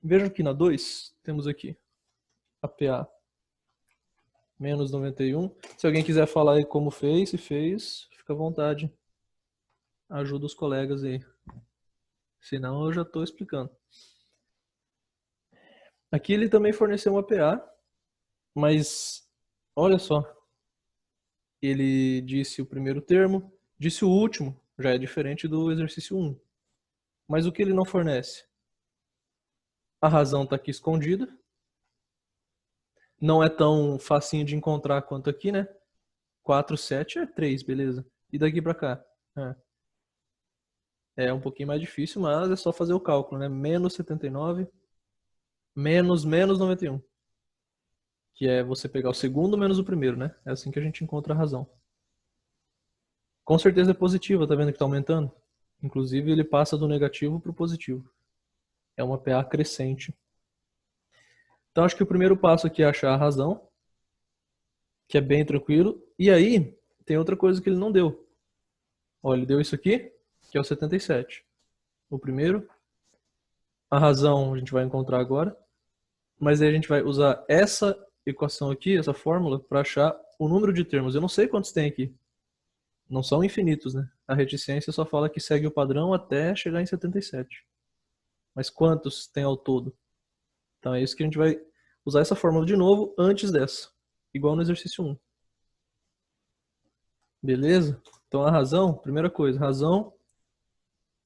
Veja que na 2 temos aqui APA menos 91. Se alguém quiser falar aí como fez, se fez, fica à vontade. Ajuda os colegas aí. Senão eu já estou explicando. Aqui ele também forneceu um APA, mas olha só. Ele disse o primeiro termo, disse o último, já é diferente do exercício 1. Mas o que ele não fornece? A razão está aqui escondida. Não é tão facinho de encontrar quanto aqui, né? 4, 7 é 3, beleza. E daqui para cá? É um pouquinho mais difícil, mas é só fazer o cálculo, né? Menos 79, menos 91. Que é você pegar o segundo menos o primeiro, né? É assim que a gente encontra a razão. Com certeza é positiva, tá vendo que tá aumentando? Inclusive ele passa do negativo para o positivo. É uma PA crescente. Então acho que o primeiro passo aqui é achar a razão, que é bem tranquilo. E aí, tem outra coisa que ele não deu. Olha, ele deu isso aqui, que é o 77. O primeiro. A razão a gente vai encontrar agora. Mas aí a gente vai usar essa equação aqui, essa fórmula, para achar o número de termos. Eu não sei quantos tem aqui. Não são infinitos, né? A reticência só fala que segue o padrão até chegar em 77. Mas quantos tem ao todo? Então é isso que a gente vai usar essa fórmula de novo antes dessa. Igual no exercício 1. Beleza? Então a razão, primeira coisa, razão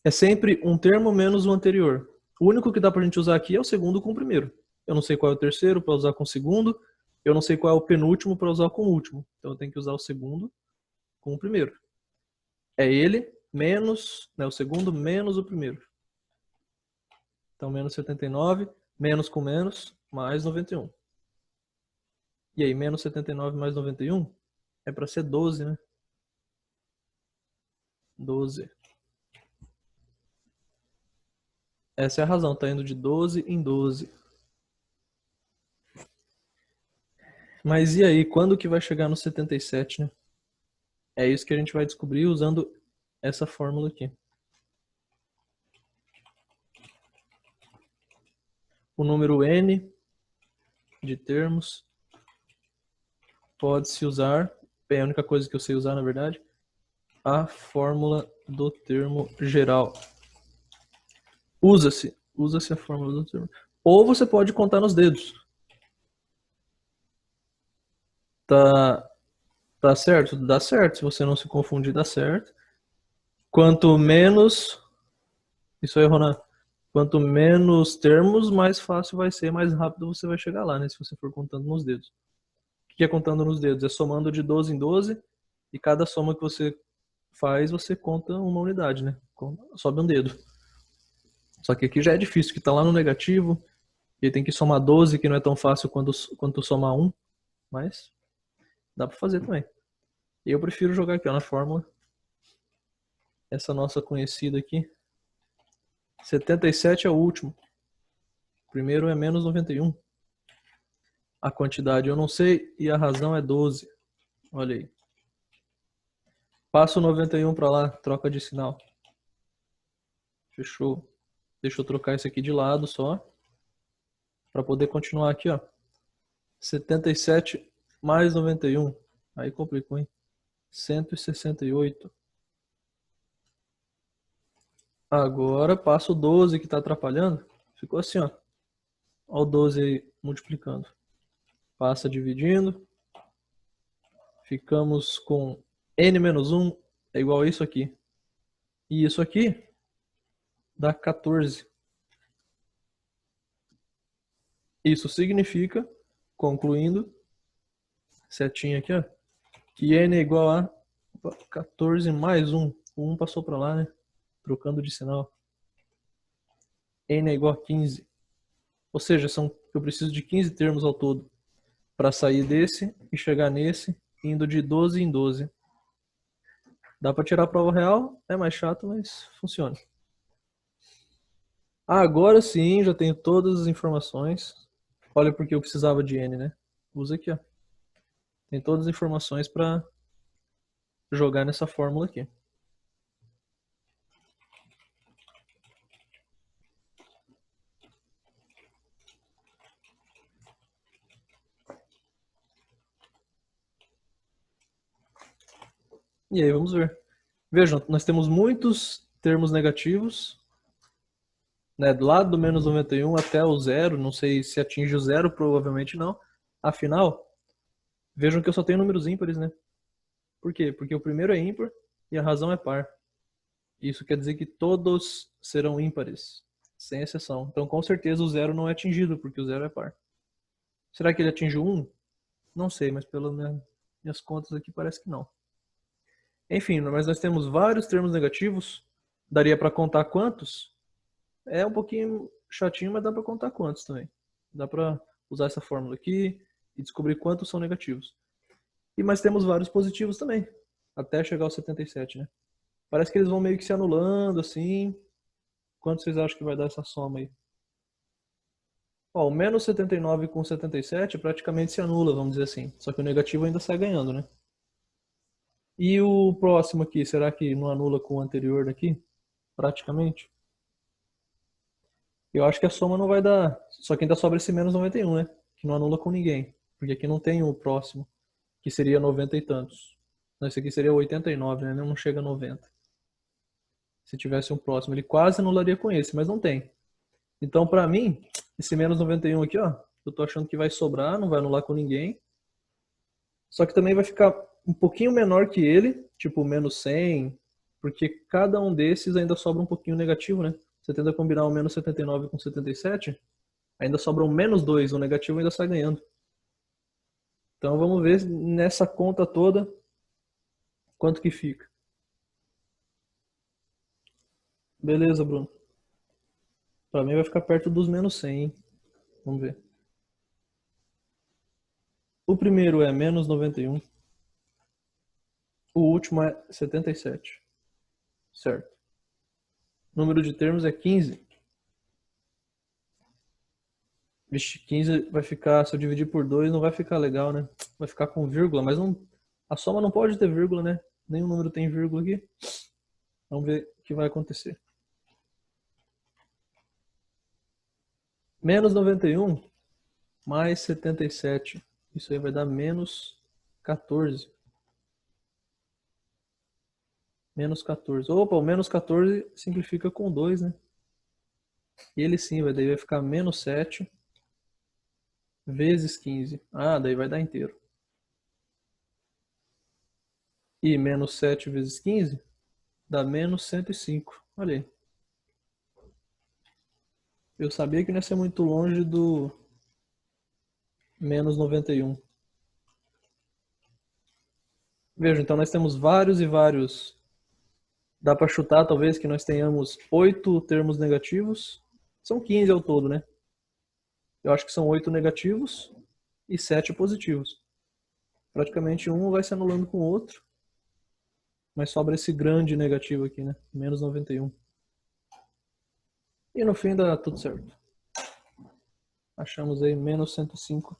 é sempre um termo menos o anterior. O único que dá pra gente usar aqui é o segundo com o primeiro. Eu não sei qual é o terceiro para usar com o segundo. Eu não sei qual é o penúltimo para usar com o último. Então eu tenho que usar o segundo com o primeiro. É ele menos, né, o segundo menos o primeiro. Então menos 79, menos com menos, mais 91. E aí, menos 79 mais 91 é para ser 12, né? 12. Essa é a razão, tá indo de 12 em 12. Mas e aí, quando que vai chegar no 77, né? É isso que a gente vai descobrir usando essa fórmula aqui. O número n de termos pode-se usar, é a única coisa que eu sei usar, na verdade, a fórmula do termo geral. Usa-se a fórmula do termo. Ou você pode contar nos dedos. Tá certo? Dá certo. Se você não se confundir, dá certo. Quanto menos... Isso aí, Ronan. Quanto menos termos, mais fácil vai ser, mais rápido você vai chegar lá, né? Se você for contando nos dedos. O que é contando nos dedos? É somando de 12 em 12. E cada soma que você faz, você conta uma unidade, né? Sobe um dedo. Só que aqui já é difícil, que tá lá no negativo. E tem que somar 12, que não é tão fácil quanto somar 1. Mas dá pra fazer também. E eu prefiro jogar aqui ó, na fórmula. Essa nossa conhecida aqui. 77 é o último. O primeiro é menos 91. A quantidade eu não sei e a razão é 12. Olha aí. Passa o 91 para lá, troca de sinal. Fechou. Deixa eu trocar isso aqui de lado só. Para poder continuar aqui, ó. 77 mais 91. Aí complicou, hein? 168. Agora passa o 12 que está atrapalhando. Ficou assim, ó. Olha o 12 aí multiplicando. Passa dividindo. Ficamos com n-1 é igual a isso aqui. E isso aqui dá 14. Isso significa, concluindo, setinha aqui, ó, que n é igual a 14 mais 1. O 1 passou para lá, né? Trocando de sinal. N é igual a 15. Ou seja, eu preciso de 15 termos ao todo para sair desse e chegar nesse, indo de 12 em 12. Dá para tirar a prova real, é mais chato, mas funciona. Agora sim, já tenho todas as informações. Olha porque eu precisava de N, né? Usa aqui, ó. Tem todas as informações para jogar nessa fórmula aqui. E aí, vamos ver. Vejam, nós temos muitos termos negativos, né? Do lado do menos 91 até o zero, não sei se atinge o zero, provavelmente não. Afinal, vejam que eu só tenho números ímpares, né? Por quê? Porque o primeiro é ímpar e a razão é par. Isso quer dizer que todos serão ímpares, sem exceção. Então, com certeza, o zero não é atingido, porque o zero é par. Será que ele atinge o 1? Não sei, mas pelas minhas contas aqui parece que não. Enfim, mas nós temos vários termos negativos. Daria para contar quantos? É um pouquinho chatinho, mas dá para contar quantos também. Dá para usar essa fórmula aqui e descobrir quantos são negativos. E mas temos vários positivos também, até chegar aos 77, né? Parece que eles vão meio que se anulando assim. Quanto vocês acham que vai dar essa soma aí? Ó, o menos 79 com 77 praticamente se anula, vamos dizer assim. Só que o negativo ainda sai ganhando, né? E o próximo aqui, será que não anula com o anterior daqui? Praticamente. Eu acho que a soma não vai dar. Só que ainda sobra esse menos 91, né? Que não anula com ninguém. Porque aqui não tem o próximo, que seria 90 e tantos. Não, esse aqui seria 89, né? Não chega a 90. Se tivesse um próximo, ele quase anularia com esse, mas não tem. Então, pra mim, esse menos 91 aqui, ó, eu tô achando que vai sobrar, não vai anular com ninguém. Só que também vai ficar um pouquinho menor que ele, tipo menos 100, porque cada um desses ainda sobra um pouquinho negativo, né? Você tenta combinar o menos 79 com 77, ainda sobra um menos 2, o negativo ainda sai ganhando. Então vamos ver nessa conta toda quanto que fica. Beleza, Bruno. Pra mim vai ficar perto dos menos 100, hein? Vamos ver. O primeiro é menos 91, o último é 77, certo? O número de termos é 15. Vixe, 15 vai ficar, se eu dividir por 2 não vai ficar legal, né? Vai ficar com vírgula, mas não, a soma não pode ter vírgula, né? Nenhum número tem vírgula aqui. Vamos ver o que vai acontecer. Menos 91 mais 77. Isso aí vai dar menos 14. Menos 14. Opa, o menos 14 simplifica com 2, né? E ele sim, daí vai ficar menos 7 vezes 15. Ah, daí vai dar inteiro. E menos 7 vezes 15 dá menos 105. Olha aí. Eu sabia que não ia ser muito longe do menos 91. Veja, então nós temos vários e vários. Dá para chutar talvez que nós tenhamos 8 termos negativos. São 15 ao todo, né? Eu acho que são 8 negativos e 7 positivos. Praticamente um vai se anulando com o outro, mas sobra esse grande negativo aqui, né? Menos 91. E no fim dá tudo certo. Achamos aí menos 105.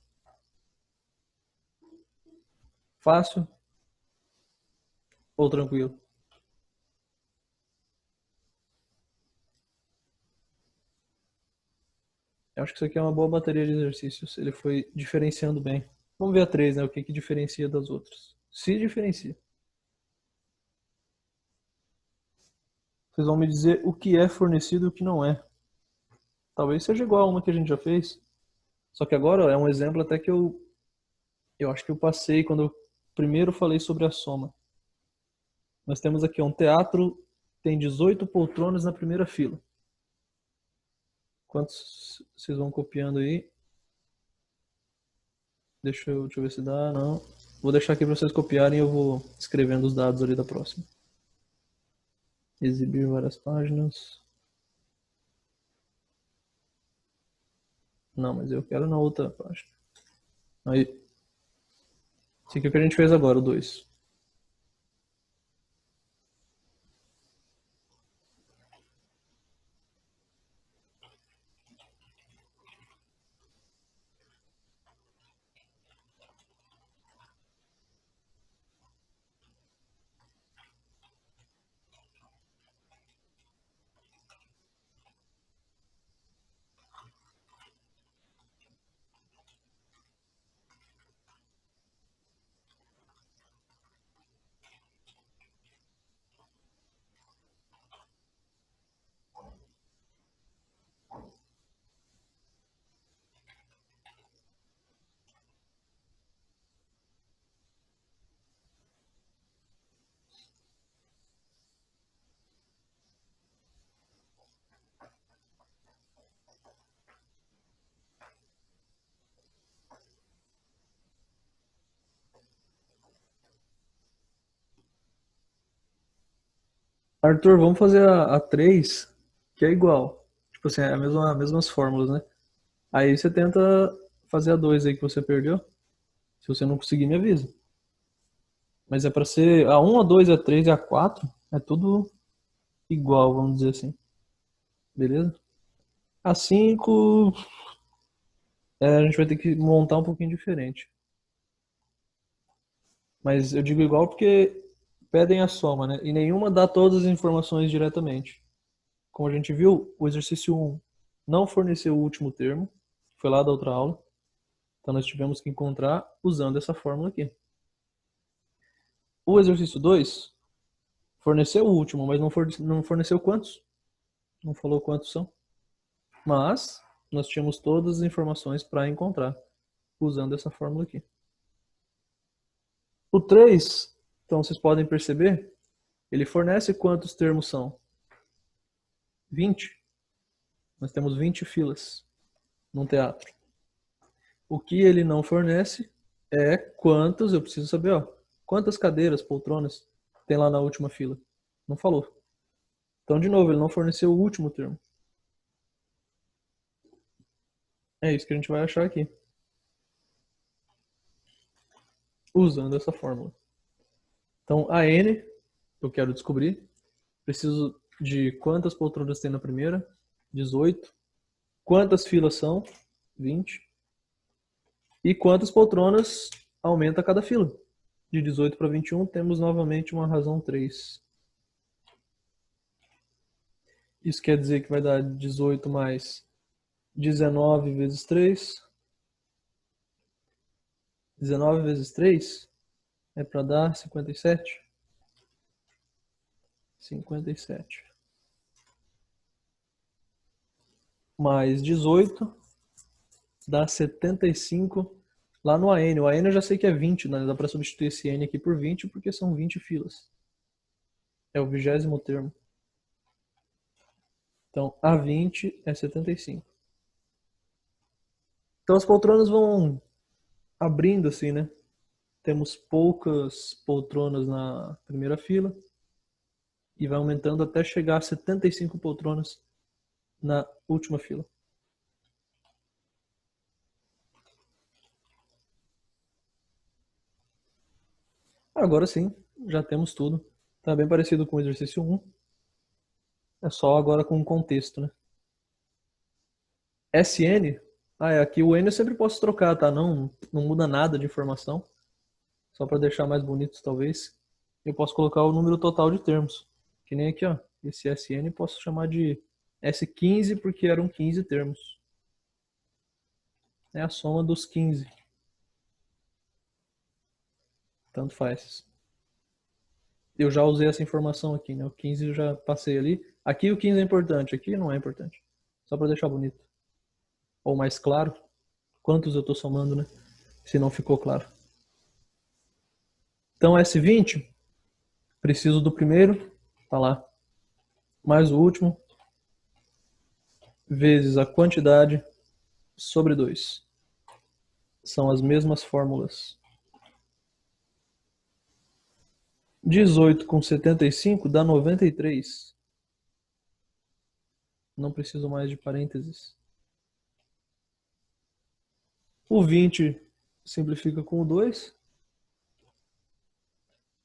Fácil ou tranquilo? Eu acho que isso aqui é uma boa bateria de exercícios. Ele foi diferenciando bem. Vamos ver a 3, né? O que que diferencia das outras. Se diferencia. Vocês vão me dizer o que é fornecido e o que não é. Talvez seja igual a uma que a gente já fez. Só que agora é um exemplo até que eu acho que eu passei quando eu primeiro falei sobre a soma. Nós temos aqui um teatro, tem 18 poltronas na primeira fila. Quantos vocês vão copiando aí? Deixa eu ver se dá, não. Vou deixar aqui para vocês copiarem e eu vou escrevendo os dados ali da próxima. Exibir várias páginas. Não, mas eu quero na outra página. Aí, esse aqui é o que a gente fez agora, o 2. Arthur, vamos fazer a 3, que é igual. Tipo assim, é as mesmas fórmulas, né? Aí você tenta fazer a 2 aí que você perdeu. Se você não conseguir, me avisa. Mas é pra ser a um, a 2, a 3 e a 4. É tudo igual, vamos dizer assim. Beleza? A 5, a gente vai ter que montar um pouquinho diferente. Mas eu digo igual porque pedem a soma, né? E nenhuma dá todas as informações diretamente. Como a gente viu, o exercício 1 não forneceu o último termo, foi lá da outra aula. Então nós tivemos que encontrar usando essa fórmula aqui. O exercício 2 forneceu o último, mas não forneceu quantos. Não falou quantos são. Mas nós tínhamos todas as informações para encontrar usando essa fórmula aqui. O 3, então vocês podem perceber, ele fornece quantos termos são? 20. Nós temos 20 filas num teatro. O que ele não fornece é quantos, eu preciso saber, ó, quantas cadeiras, poltronas tem lá na última fila. Não falou. Então, de novo, ele não forneceu o último termo. É isso que a gente vai achar aqui, usando essa fórmula. Então, a n, eu quero descobrir. Preciso de quantas poltronas tem na primeira? 18. Quantas filas são? 20. E quantas poltronas aumenta cada fila? De 18 para 21, temos novamente uma razão 3. Isso quer dizer que vai dar 18 mais 19 vezes 3. 19 vezes 3 é para dar 57. 57. Mais 18 dá 75 lá no AN. O AN eu já sei que é 20, né? Dá para substituir esse N aqui por 20 porque são 20 filas. É o 20º termo. Então, A20 é 75. Então as poltronas vão abrindo assim, né? Temos poucas poltronas na primeira fila e vai aumentando até chegar a 75 poltronas na última fila. Agora sim, já temos tudo. Tá bem parecido com o exercício 1. É só agora com o contexto, né? SN, aqui o N eu sempre posso trocar, tá? Não muda nada de informação. Só para deixar mais bonito, talvez. Eu posso colocar o número total de termos. Que nem aqui, ó. Esse SN posso chamar de S15 porque eram 15 termos. É a soma dos 15. Tanto faz. Eu já usei essa informação aqui, né? O 15 eu já passei ali. Aqui o 15 é importante, aqui não é importante. Só para deixar bonito. Ou mais claro, quantos eu estou somando, né? Se não ficou claro. Então S20, preciso do primeiro, tá lá. Mais o último, vezes a quantidade sobre 2. São as mesmas fórmulas. 18 com 75 dá 93. Não preciso mais de parênteses. O 20 simplifica com o 2.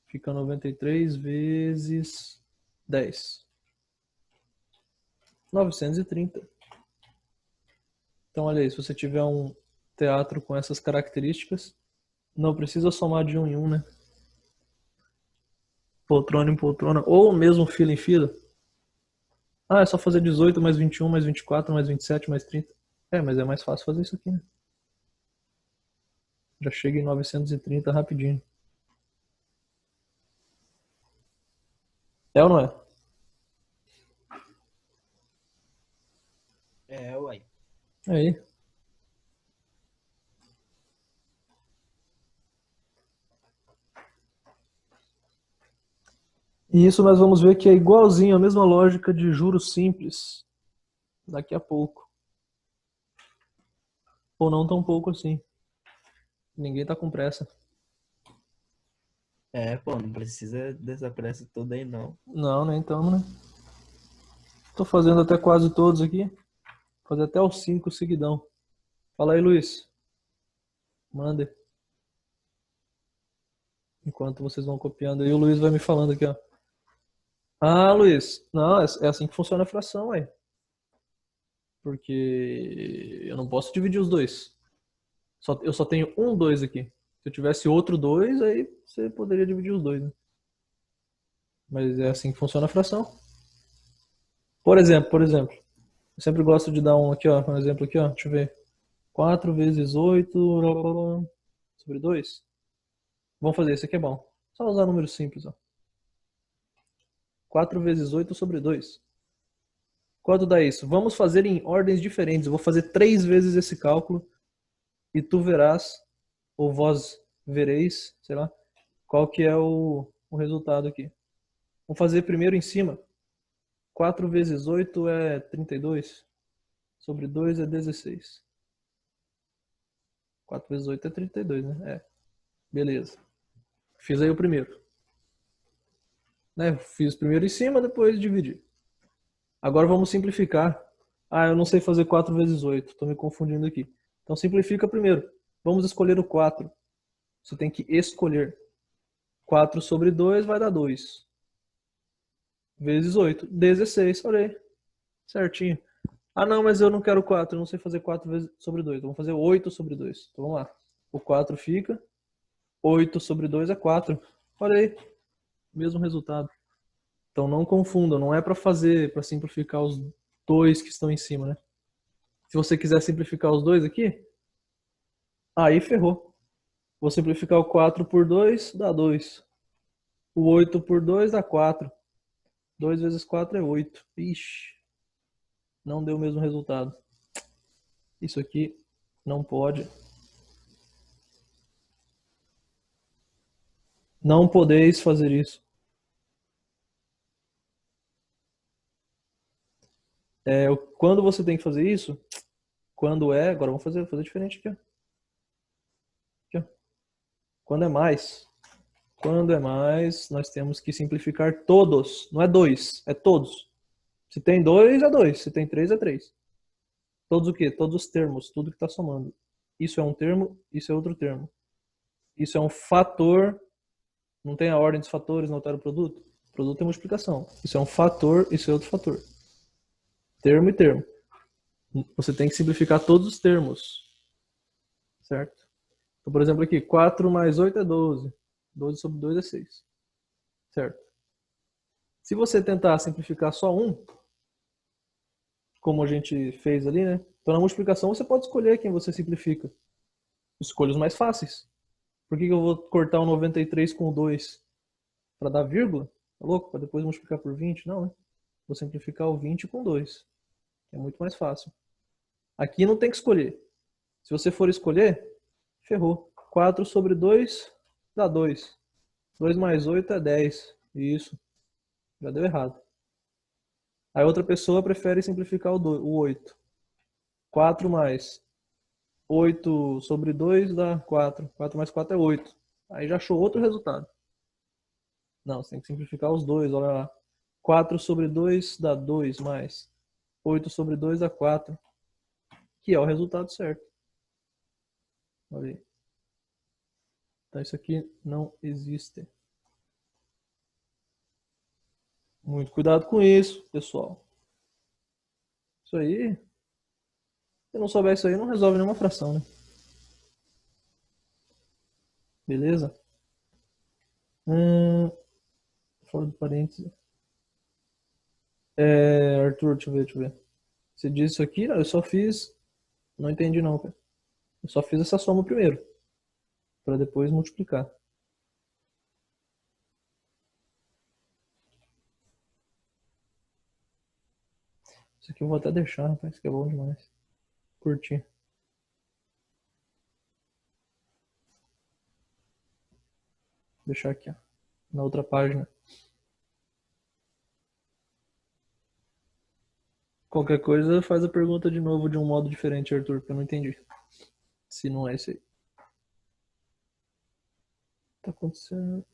Fica 93 vezes 10. 930. Então, olha aí, se você tiver um teatro com essas características, não precisa somar de um em um, né? Poltrona em poltrona, ou mesmo fila em fila. É só fazer 18 mais 21 mais 24 mais 27 mais 30. Mas é mais fácil fazer isso aqui, né? Já chega em 930 rapidinho. É ou não é? É, uai. Aí. E isso nós vamos ver que é igualzinho a mesma lógica de juros simples daqui a pouco. Ou não tão pouco assim. Ninguém tá com pressa. É, pô, não precisa dessa pressa toda aí, não. Não, nem tamo, né? Tô fazendo até quase todos aqui. Vou fazer até os 5 seguidão. Fala aí, Luiz. Manda. Enquanto vocês vão copiando aí, o Luiz vai me falando aqui, ó. Ah, Luiz. Não, é assim que funciona a fração, aí. Porque eu não posso dividir os dois. Eu só tenho um 2 aqui. Se eu tivesse outro 2, aí você poderia dividir os dois, né? Mas é assim que funciona a fração. Por exemplo, eu sempre gosto de dar um aqui, ó, um exemplo aqui, ó. Deixa eu ver. 4 vezes 8 sobre 2. Vamos fazer, esse aqui é bom. Só usar números simples, ó. 4 vezes 8 sobre 2. Quanto dá isso? Vamos fazer em ordens diferentes. Eu vou fazer 3 vezes esse cálculo e tu verás, ou vós vereis, sei lá, qual que é o resultado aqui. Vamos fazer primeiro em cima. 4 vezes 8 é 32. Sobre 2 é 16. 4 vezes 8 é 32, né? É. Beleza. Fiz aí o primeiro. Né? Fiz primeiro em cima, depois dividi. Agora vamos simplificar. Ah, eu não sei fazer 4 vezes 8. Estou me confundindo aqui. Então simplifica primeiro. Vamos escolher o 4. Você tem que escolher. 4 sobre 2 vai dar 2. Vezes 8. 16. Olha aí. Certinho. Ah, não, mas eu não quero 4. Eu não sei fazer 4 vezes sobre 2. Vamos fazer 8 sobre 2. Então vamos lá. O 4 fica. 8 sobre 2 é 4. Olha aí. Mesmo resultado. Então não confundam. Não é para fazer, para simplificar os dois que estão em cima, né? Se você quiser simplificar os dois aqui, aí ferrou. Vou simplificar o 4 por 2, dá 2. O 8 por 2 dá 4. 2 vezes 4 é 8. Ixi, não deu o mesmo resultado. Isso aqui não pode. Não podeis fazer isso. Quando você tem que fazer isso, agora vamos fazer diferente aqui, ó. Aqui, ó. Quando é mais, nós temos que simplificar todos. Não é dois, é todos. Se tem dois, é dois. Se tem três, é três. Todos o quê? Todos os termos, tudo que está somando. Isso é um termo, isso é outro termo. Isso é um fator, não tem a ordem dos fatores não altera o produto? O produto é multiplicação. Isso é um fator, isso é outro fator. Termo e termo. Você tem que simplificar todos os termos. Certo? Então, por exemplo, aqui, 4 mais 8 é 12. 12 sobre 2 é 6. Certo? Se você tentar simplificar só um, como a gente fez ali, né? Então, na multiplicação, você pode escolher quem você simplifica. Escolha os mais fáceis. Por que eu vou cortar o 93 com o 2? Para dar vírgula? Tá louco? Para depois multiplicar por 20? Não, né? Vou simplificar o 20 com 2. É muito mais fácil. Aqui não tem que escolher. Se você for escolher, ferrou. 4 sobre 2 dá 2. 2 mais 8 é 10. Isso. Já deu errado. Aí outra pessoa prefere simplificar o 8. 4 mais 8 sobre 2 dá 4. 4 mais 4 é 8. Aí já achou outro resultado. Não, você tem que simplificar os dois, olha lá. 4 sobre 2 dá 2 mais 8 sobre 2 dá 4. Que é o resultado certo. Olha aí. Então isso aqui não existe. Muito cuidado com isso, pessoal. Isso aí, se não souber isso aí, não resolve nenhuma fração, né? Beleza? Fora do parênteses. Arthur, deixa eu ver. Você disse isso aqui? Não, eu só fiz. Não entendi não, cara. Eu só fiz essa soma primeiro, para depois multiplicar. Isso aqui eu vou até deixar, rapaz, isso aqui é bom demais. Curti. Vou deixar aqui, ó, na outra página. Qualquer coisa, faz a pergunta de novo de um modo diferente, Arthur, porque eu não entendi. Se não é isso aí. Tá acontecendo.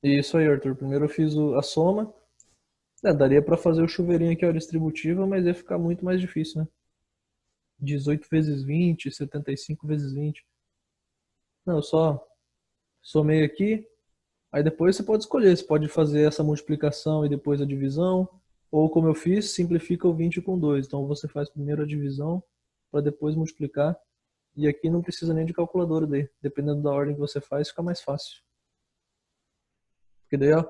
Isso aí, Arthur. Primeiro eu fiz a soma. Daria pra fazer o chuveirinho aqui, ó, distributiva, mas ia ficar muito mais difícil, né? 18 vezes 20, 75 vezes 20. Não, eu só somei aqui. Aí depois você pode escolher. Você pode fazer essa multiplicação e depois a divisão. Ou como eu fiz, simplifica o 20 com 2. Então você faz primeiro a divisão para depois multiplicar. E aqui não precisa nem de calculadora daí. Dependendo da ordem que você faz, fica mais fácil. Porque daí, ó,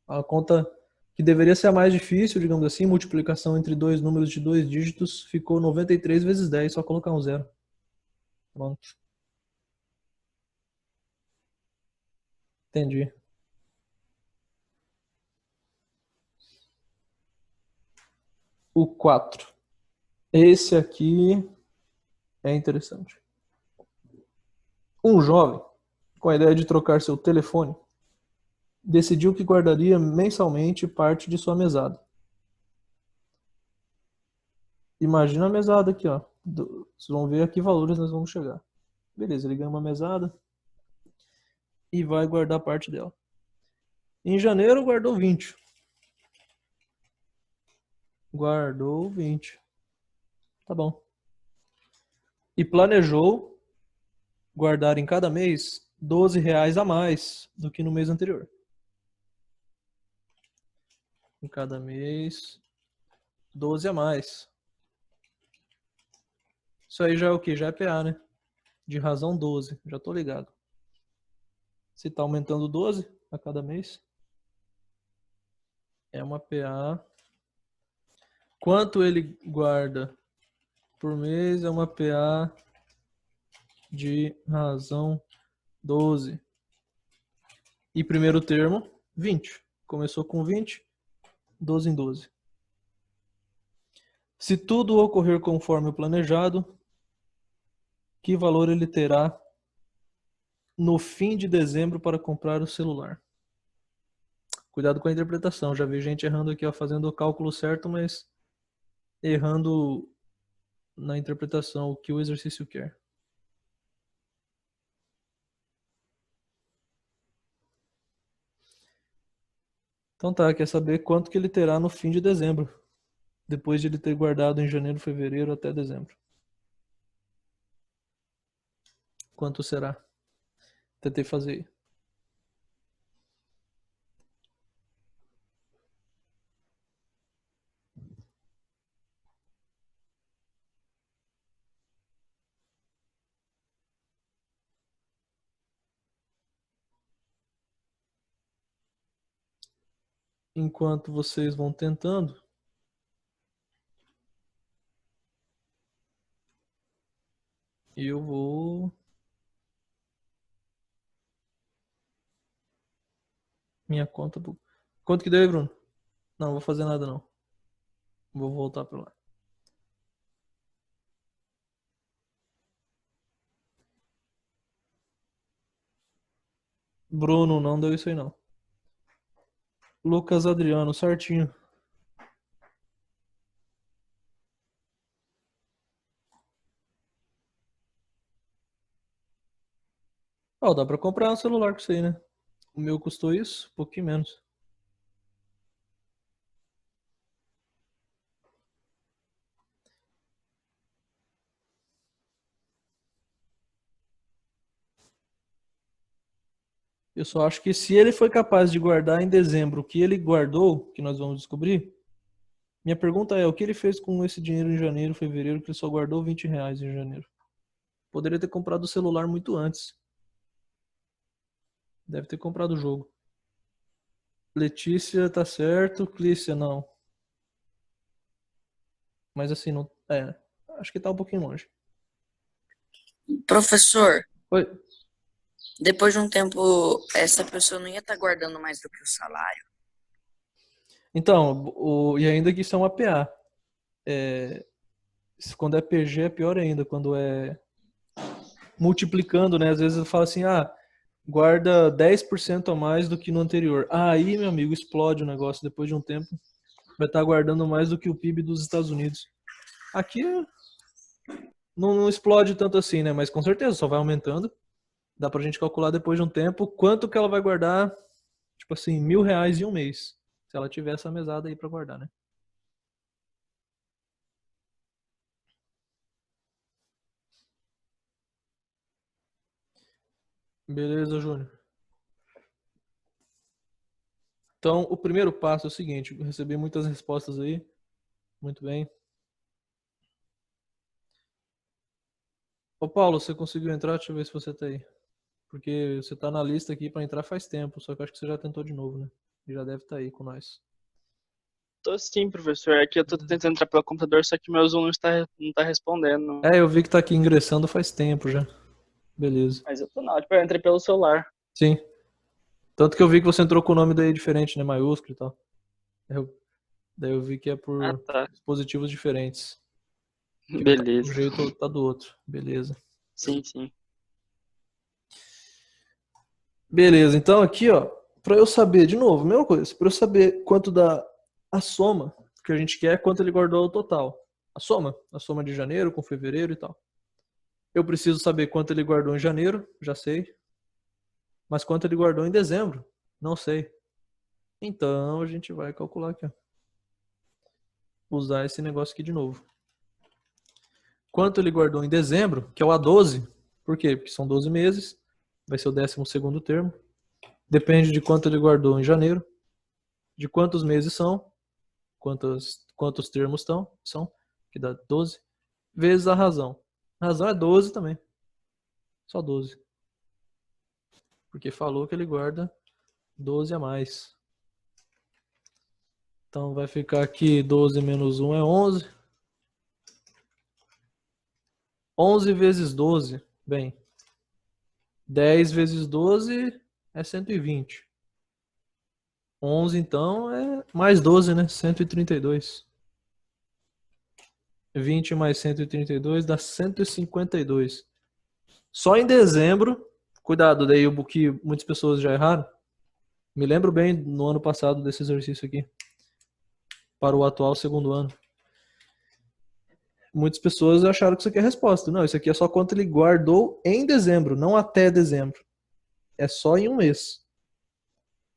a conta que deveria ser a mais difícil, digamos assim, multiplicação entre dois números de 2 dígitos, ficou 93 vezes 10, só colocar um zero. Pronto. Entendi. O 4. Esse aqui é interessante. Um jovem, com a ideia de trocar seu telefone, decidiu que guardaria mensalmente parte de sua mesada. Imagina a mesada aqui, ó. Vocês vão ver a que valores nós vamos chegar. Beleza, ele ganha uma mesada e vai guardar parte dela. Em janeiro, guardou 20. Guardou 20. Tá bom. E planejou guardar em cada mês R$ 12 a mais do que no mês anterior. Em cada mês, 12 a mais. Isso aí já é o que? Já é PA, né? De razão 12. Já tô ligado. Se tá aumentando 12 a cada mês, é uma PA. Quanto ele guarda por mês é uma PA de razão 12. E primeiro termo, 20. Começou com 20, 12 em 12. Se tudo ocorrer conforme o planejado, que valor ele terá no fim de dezembro para comprar o celular? Cuidado com a interpretação. Já vi gente errando aqui, ó, fazendo o cálculo certo, mas errando na interpretação o que o exercício quer. Então tá, quer saber quanto que ele terá no fim de dezembro, depois de ele ter guardado em janeiro, fevereiro até dezembro. Quanto será? Tentei fazer aí. Enquanto vocês vão tentando, eu vou... Minha conta... Quanto que deu aí, Bruno? Não, vou fazer nada não. Vou voltar pra lá. Bruno, não deu isso aí não. Lucas Adriano, certinho. Ó, dá pra comprar um celular com isso aí, né? O meu custou isso, um pouquinho menos. Eu só acho que se ele foi capaz de guardar em dezembro o que ele guardou, que nós vamos descobrir, minha pergunta é, o que ele fez com esse dinheiro em janeiro, fevereiro, que ele só guardou R$ 20 em janeiro? Poderia ter comprado o celular muito antes. Deve ter comprado o jogo. Letícia tá certo, Clícia não. Mas assim, não. É, acho que tá um pouquinho longe. Professor, Oi. depois de um tempo, essa pessoa não ia estar guardando mais do que o salário? Então, e ainda que isso é uma PA. Quando é PG é pior ainda, quando é multiplicando, né? Às vezes eu falo assim, guarda 10% a mais do que no anterior. Aí, meu amigo, explode o negócio. Depois de um tempo, vai estar guardando mais do que o PIB dos Estados Unidos. Aqui não explode tanto assim, né? Mas com certeza só vai aumentando. dá pra gente calcular depois de um tempo quanto que ela vai guardar, tipo assim, R$ 1.000 em um mês. Se ela tiver essa mesada aí pra guardar, né? Beleza, Júnior. Então, o primeiro passo é o seguinte, eu recebi muitas respostas aí. Muito bem. Ô Paulo, você conseguiu entrar? Deixa eu ver se você tá aí. Porque você tá na lista aqui pra entrar faz tempo, só que eu acho que você já tentou de novo, né? E já deve estar aí com nós. Tô sim, professor. Aqui eu tô tentando entrar pelo computador, só que meu Zoom não tá respondendo. É, eu vi que tá aqui ingressando faz tempo já. Beleza. Mas eu tô não, tipo, eu entrei pelo celular. Sim. Tanto que eu vi que você entrou com o nome daí diferente, né? Maiúsculo e tal. Daí eu vi que é Ah, por tá. dispositivos diferentes. Que um Beleza. jeito tá do outro. Beleza. Sim, sim. Beleza, então aqui, ó, pra eu saber, de novo, mesma coisa, pra eu saber quanto dá a soma que a gente quer, quanto ele guardou ao total. A soma de janeiro com fevereiro e tal. Eu preciso saber quanto ele guardou em janeiro, já sei. Mas quanto ele guardou em dezembro, não sei. Então a gente vai calcular aqui, ó. Usar esse negócio aqui de novo. Quanto ele guardou em dezembro, que é o A12. Por quê? Porque são 12 meses. Vai ser o 12º termo. Depende de quanto ele guardou em janeiro. De quantos meses são. Quantos termos são. Que dá 12. Vezes a razão. A razão é 12 também. Só 12. Porque falou que ele guarda 12 a mais. Então vai ficar aqui 12 menos 1 é 11. 11 vezes 12. Bem, 10 vezes 12 é 120. 11 então é mais 12, né? 132. 20 mais 132 dá 152. Só em dezembro, cuidado, daí o que muitas pessoas já erraram. Me lembro bem no ano passado desse exercício aqui. Para o atual segundo ano. Muitas pessoas acharam que isso aqui é a resposta. Não, isso aqui é só quanto ele guardou em dezembro, não até dezembro. É só em um mês.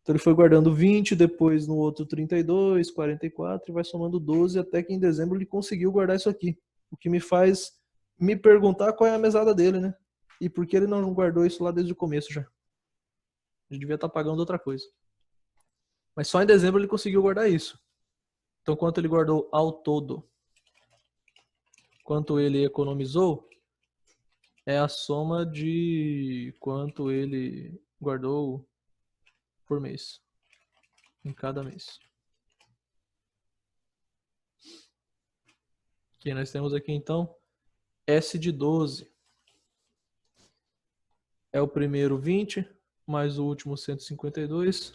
Então ele foi guardando 20, depois no outro 32, 44 e vai somando 12 até que em dezembro ele conseguiu guardar isso aqui. O que me faz me perguntar qual é a mesada dele, né? E por que ele não guardou isso lá desde o começo já. Ele devia estar pagando outra coisa. Mas só em dezembro ele conseguiu guardar isso. Então quanto ele guardou ao todo? Quanto ele economizou? É a soma de quanto ele guardou por mês. Em cada mês. Ok, nós temos aqui então S de 12. É o primeiro 20, mais o último 152,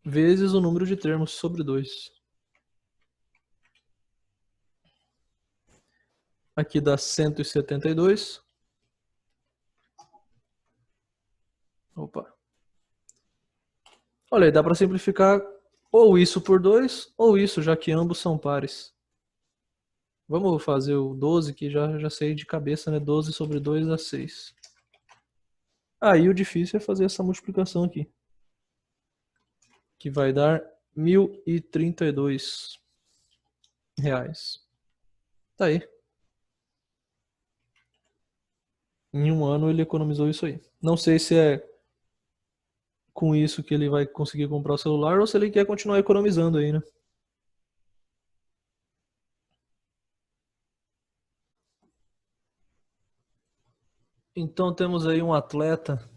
vezes o número de termos sobre 2. Aqui dá 172. Opa. Olha aí, dá para simplificar ou isso por 2, ou isso, já que ambos são pares. Vamos fazer o 12, que já sei de cabeça, né? 12 sobre 2 dá 6. Aí o difícil é fazer essa multiplicação aqui. Que vai dar R$ 1.032. Tá aí. Em um ano ele economizou isso aí. Não sei se é com isso que ele vai conseguir comprar o celular ou se ele quer continuar economizando aí, né? Então temos aí um atleta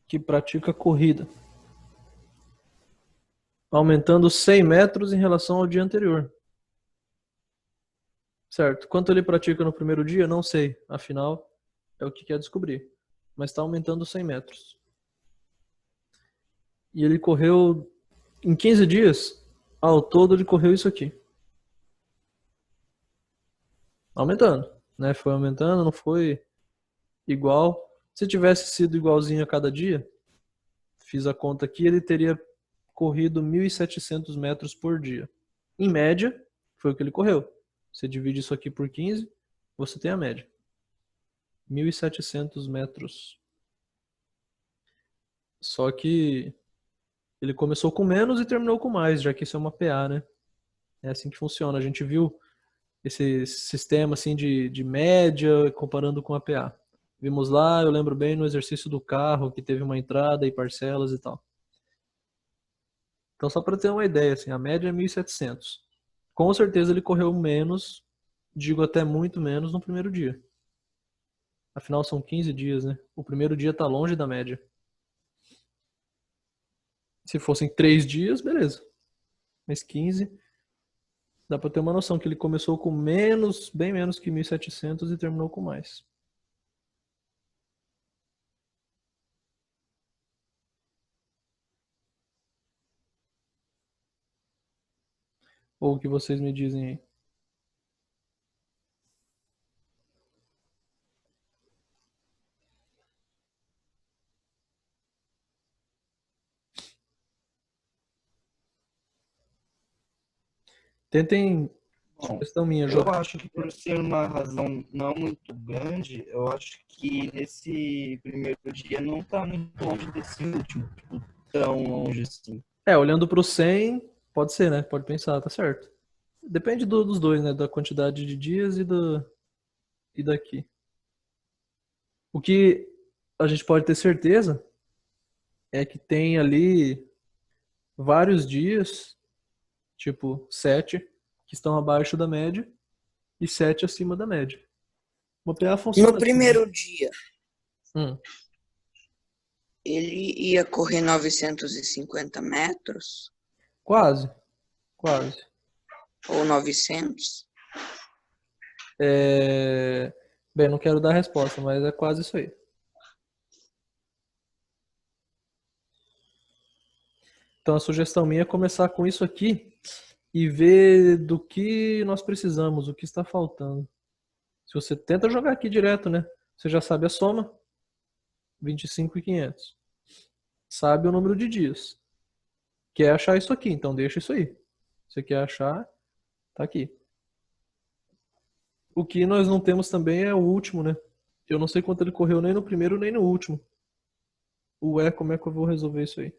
que pratica corrida, aumentando 100 metros em relação ao dia anterior. Certo. Quanto ele pratica no primeiro dia? Não sei. Afinal, é o que quer descobrir. Mas está aumentando 100 metros. E ele correu em 15 dias. Ao todo ele correu isso aqui. Aumentando, né? Foi aumentando, não foi igual. Se tivesse sido igualzinho a cada dia, fiz a conta aqui, ele teria corrido 1.700 metros por dia. Em média, foi o que ele correu. Você divide isso aqui por 15, você tem a média. 1.700 metros. Só que ele começou com menos e terminou com mais, já que isso é uma PA, né? É assim que funciona. A gente viu esse sistema assim de média comparando com a PA. Vimos lá, eu lembro bem, no exercício do carro, que teve uma entrada e parcelas e tal. Então, só para ter uma ideia, assim, a média é 1.700. Com certeza ele correu menos, digo até muito menos, no primeiro dia. Afinal, são 15 dias, né? O primeiro dia está longe da média. Se fossem 3 dias, beleza. Mas 15, dá para ter uma noção que ele começou com menos, bem menos que 1.700 e terminou com mais. Ou o que vocês me dizem aí? Tentem, Bom, questão minha, eu João. acho que por ser uma razão não muito grande, eu acho que nesse primeiro dia não está muito longe desse último, tipo, tão longe assim. Olhando para o 100, pode ser, né? Pode pensar, tá certo. Depende dos dois, né? Da quantidade de dias e daqui. O que a gente pode ter certeza é que tem ali vários dias, tipo 7, que estão abaixo da média e 7 acima da média. O PA funciona No assim, né? primeiro dia, Hum, ele ia correr 950 metros quase, quase. ou 900. Bem, não quero dar a resposta, mas é quase isso aí. Então a sugestão minha é começar com isso aqui e ver do que nós precisamos, o que está faltando. Se você tenta jogar aqui direto, né? Você já sabe a soma, 25.500. Sabe o número de dias. Quer achar isso aqui, então deixa isso aí. Você quer achar, tá aqui. O que nós não temos também é o último, né? Eu não sei quanto ele correu nem no primeiro nem no último. Como é que eu vou resolver isso aí?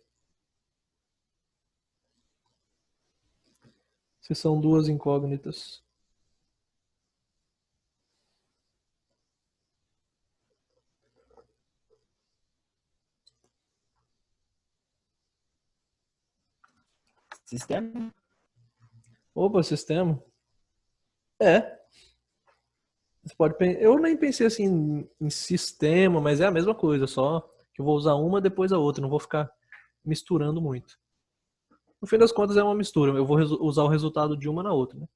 Se são duas incógnitas. Sistema? Opa, sistema? É. Você pode Eu nem pensei assim em sistema, mas é a mesma coisa, só que eu vou usar uma depois a outra, não vou ficar misturando muito. No fim das contas é uma mistura, eu vou usar o resultado de uma na outra, né?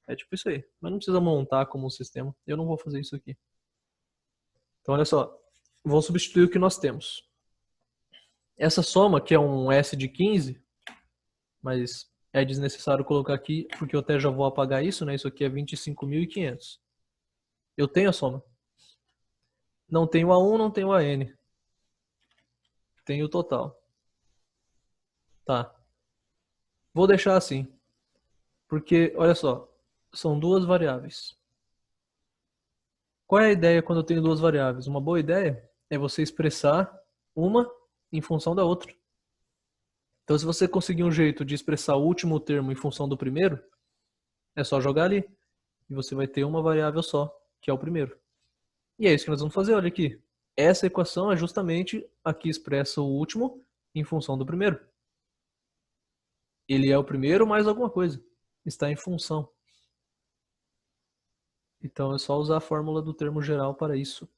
É tipo isso aí. Mas não precisa montar como um sistema. Eu não vou fazer isso aqui. Então olha só, vou substituir o que nós temos. Essa soma, que é um S de 15, mas é desnecessário colocar aqui, porque eu até já vou apagar isso, né? Isso aqui é 25.500. Eu tenho a soma. Não tenho A1, não tenho a N. Tenho o total. Tá. Vou deixar assim. Porque, olha só, são duas variáveis. Qual é a ideia quando eu tenho duas variáveis? Uma boa ideia é você expressar uma em função da outra. Então, se você conseguir um jeito de expressar o último termo em função do primeiro, é só jogar ali. E você vai ter uma variável só, que é o primeiro. E é isso que nós vamos fazer, olha aqui. Essa equação é justamente a que expressa o último em função do primeiro. Ele é o primeiro mais alguma coisa. Está em função. Então é só usar a fórmula do termo geral para isso.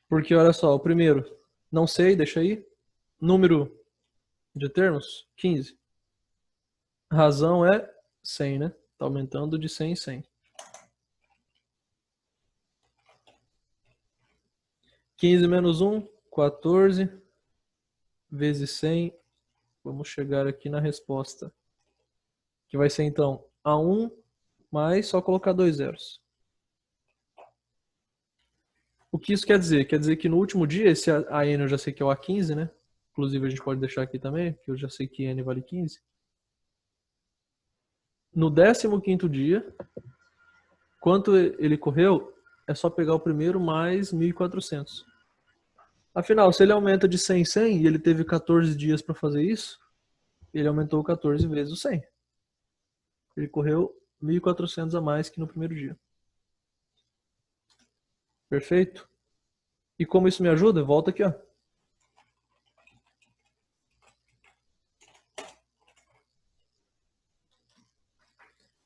Porque olha só, o primeiro, não sei, deixa aí. Número de termos, 15. Razão é 100, né? Está aumentando de 100 em 100. 15 menos 1, 14. Vezes 100. Vamos chegar aqui na resposta. Que vai ser então A1 mais só colocar dois zeros. O que isso quer dizer? Quer dizer que no último dia, esse AN eu já sei que é o A15, né? Inclusive a gente pode deixar aqui também, que eu já sei que N vale 15. No 15º dia, quanto ele correu, é só pegar o primeiro mais 1.400. Afinal, se ele aumenta de 100 em 100 e ele teve 14 dias para fazer isso, ele aumentou 14 vezes o 100. Ele correu 1.400 a mais que no primeiro dia. Perfeito? E como isso me ajuda? Volta aqui, ó.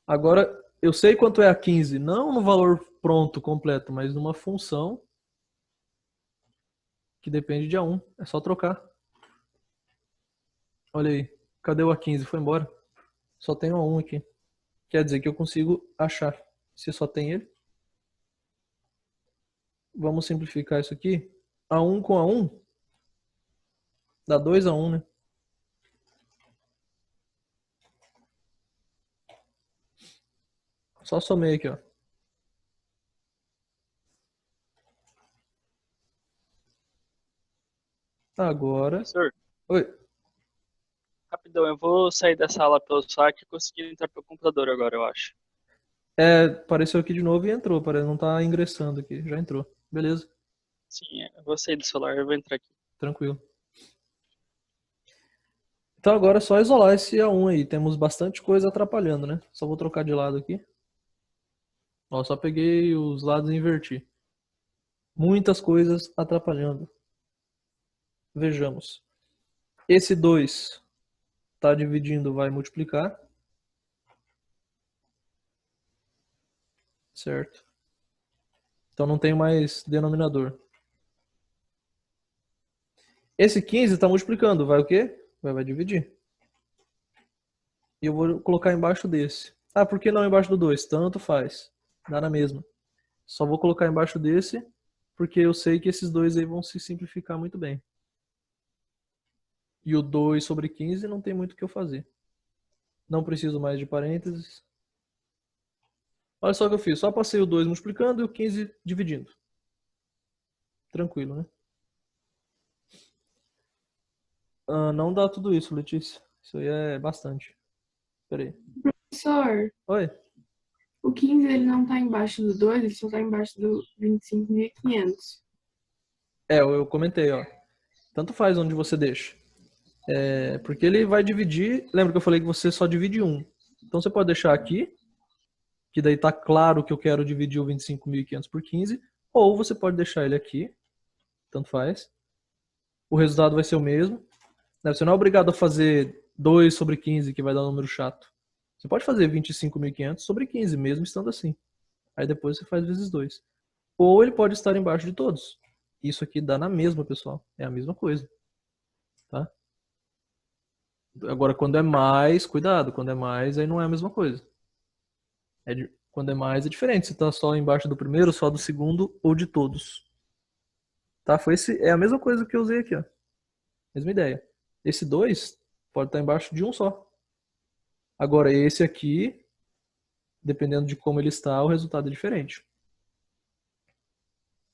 Agora, eu sei quanto é a 15, não no valor pronto, completo, mas numa função que depende de A1. É só trocar. Olha aí. Cadê o A15? Foi embora. Só tem o A1 aqui. Quer dizer que eu consigo achar. Se só tem ele. Vamos simplificar isso aqui. A1 com A1 dá 2A1, né? Só somei aqui, ó. Agora. Professor, Oi. rapidão, eu vou sair da sala pelo saque e conseguir entrar pelo computador agora, eu acho. Apareceu aqui de novo e entrou. Parece não tá ingressando aqui. Já entrou. Beleza. Sim, eu vou sair do celular, eu vou entrar aqui. Tranquilo. Então agora é só isolar esse A1 aí. Temos bastante coisa atrapalhando, né? Só vou trocar de lado aqui. Ó, só peguei os lados e inverti. Muitas coisas atrapalhando. Vejamos. Esse 2 está dividindo, vai multiplicar. Certo? Então não tem mais denominador. Esse 15 está multiplicando. Vai o quê? Vai dividir. E eu vou colocar embaixo desse. Ah, por que não embaixo do 2? Tanto faz. Dá na mesma. Só vou colocar embaixo desse, porque eu sei que esses dois aí vão se simplificar muito bem. E o 2 sobre 15 não tem muito o que eu fazer. Não preciso mais de parênteses. Olha só o que eu fiz. Só passei o 2 multiplicando e o 15 dividindo. Tranquilo, né? Não dá tudo isso, Letícia. Isso aí é bastante. Pera aí. Professor, Oi? o 15 ele não tá embaixo do 2, ele só tá embaixo do 25.500. Eu comentei, ó. Tanto faz onde você deixa. Porque ele vai dividir. Lembra que eu falei que você só divide um. Então você pode deixar aqui, que daí tá claro que eu quero dividir o 25.500 por 15. Ou você pode deixar ele aqui. Tanto faz. O resultado vai ser o mesmo. Você não é obrigado a fazer 2 sobre 15, que vai dar um número chato. Você pode fazer 25.500 sobre 15, mesmo estando assim. Aí depois você faz vezes 2. Ou ele pode estar embaixo de todos. Isso aqui dá na mesma, pessoal. É a mesma coisa. Tá? Agora, quando é mais, cuidado. Quando é mais, aí não é a mesma coisa. Quando é mais, é diferente. Se está só embaixo do primeiro, só do segundo ou de todos. Tá? É a mesma coisa que eu usei aqui, ó. Mesma ideia. Esse 2 pode estar embaixo de um só. Agora, esse aqui, dependendo de como ele está, o resultado é diferente.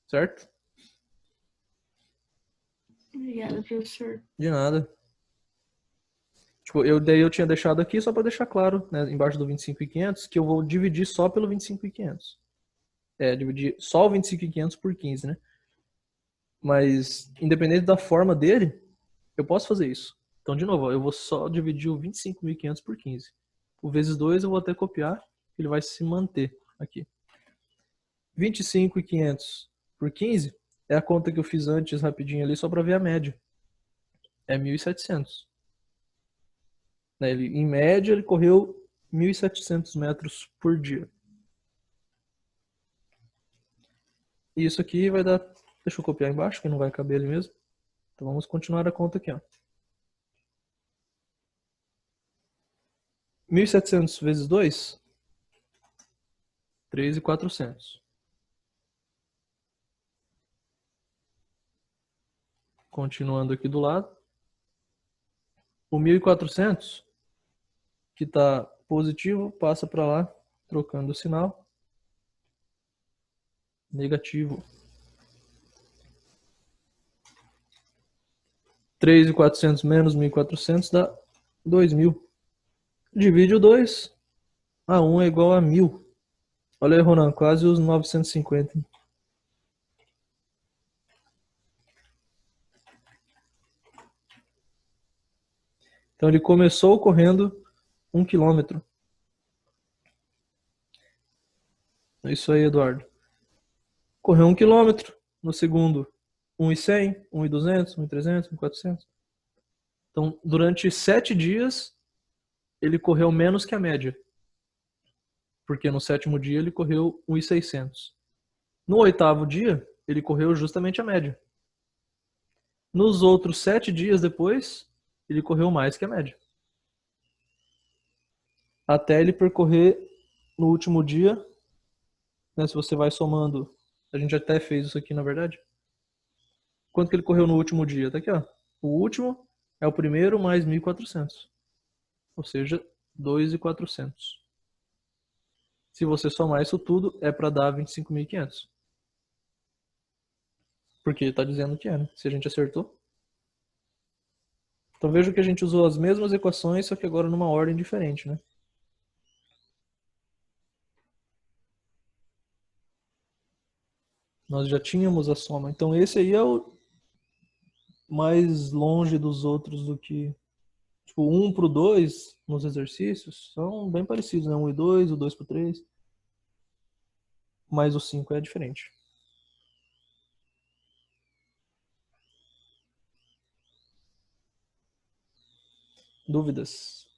Certo? Obrigada, professor. De nada. Tipo, daí eu tinha deixado aqui só para deixar claro, né, embaixo do 25.500, que eu vou dividir só pelo 25.500. Dividir só o 25.500 por 15, né? Mas, independente da forma dele, eu posso fazer isso. Então, de novo, ó, eu vou só dividir o 25.500 por 15. O vezes 2 eu vou até copiar, ele vai se manter aqui. 25.500 por 15 é a conta que eu fiz antes rapidinho ali, só para ver a média. É 1.700. Em média, ele correu 1.700 metros por dia. E isso aqui vai dar... Deixa eu copiar embaixo, que não vai caber ali mesmo. Então vamos continuar a conta aqui, ó. 1.700 vezes 2, 3.400. Continuando aqui do lado. O 1.400, que está positivo, passa para lá, trocando o sinal. Negativo. 3.400 menos 1.400 dá 2.000. Divide o 2. A 1 é igual a 1.000. Olha aí, Ronan, quase os 950. Então ele começou correndo 1 quilômetro. É isso aí, Eduardo. Correu 1 quilômetro. No segundo, 1.100, 1.200, 1.300, 1.400. Então, durante 7 dias, ele correu menos que a média. Porque no sétimo dia ele correu 1.600. No oitavo dia, ele correu justamente a média. Nos outros 7 dias depois, ele correu mais que a média. Até ele percorrer no último dia, né, se você vai somando, a gente até fez isso aqui na verdade. Quanto que ele correu no último dia? Tá aqui, ó. O último é o primeiro mais 1.400. Ou seja, 2.400. Se você somar isso tudo, é para dar 25.500. Porque está dizendo que é, né? Se a gente acertou. Então veja que a gente usou as mesmas equações, só que agora numa ordem diferente, né? Nós já tínhamos a soma. Então esse aí é o mais longe dos outros do que... Tipo, 1 pro 2 nos exercícios são bem parecidos, né? 1 e 2, o 2 pro 3. Mas o 5 é diferente. Dúvidas?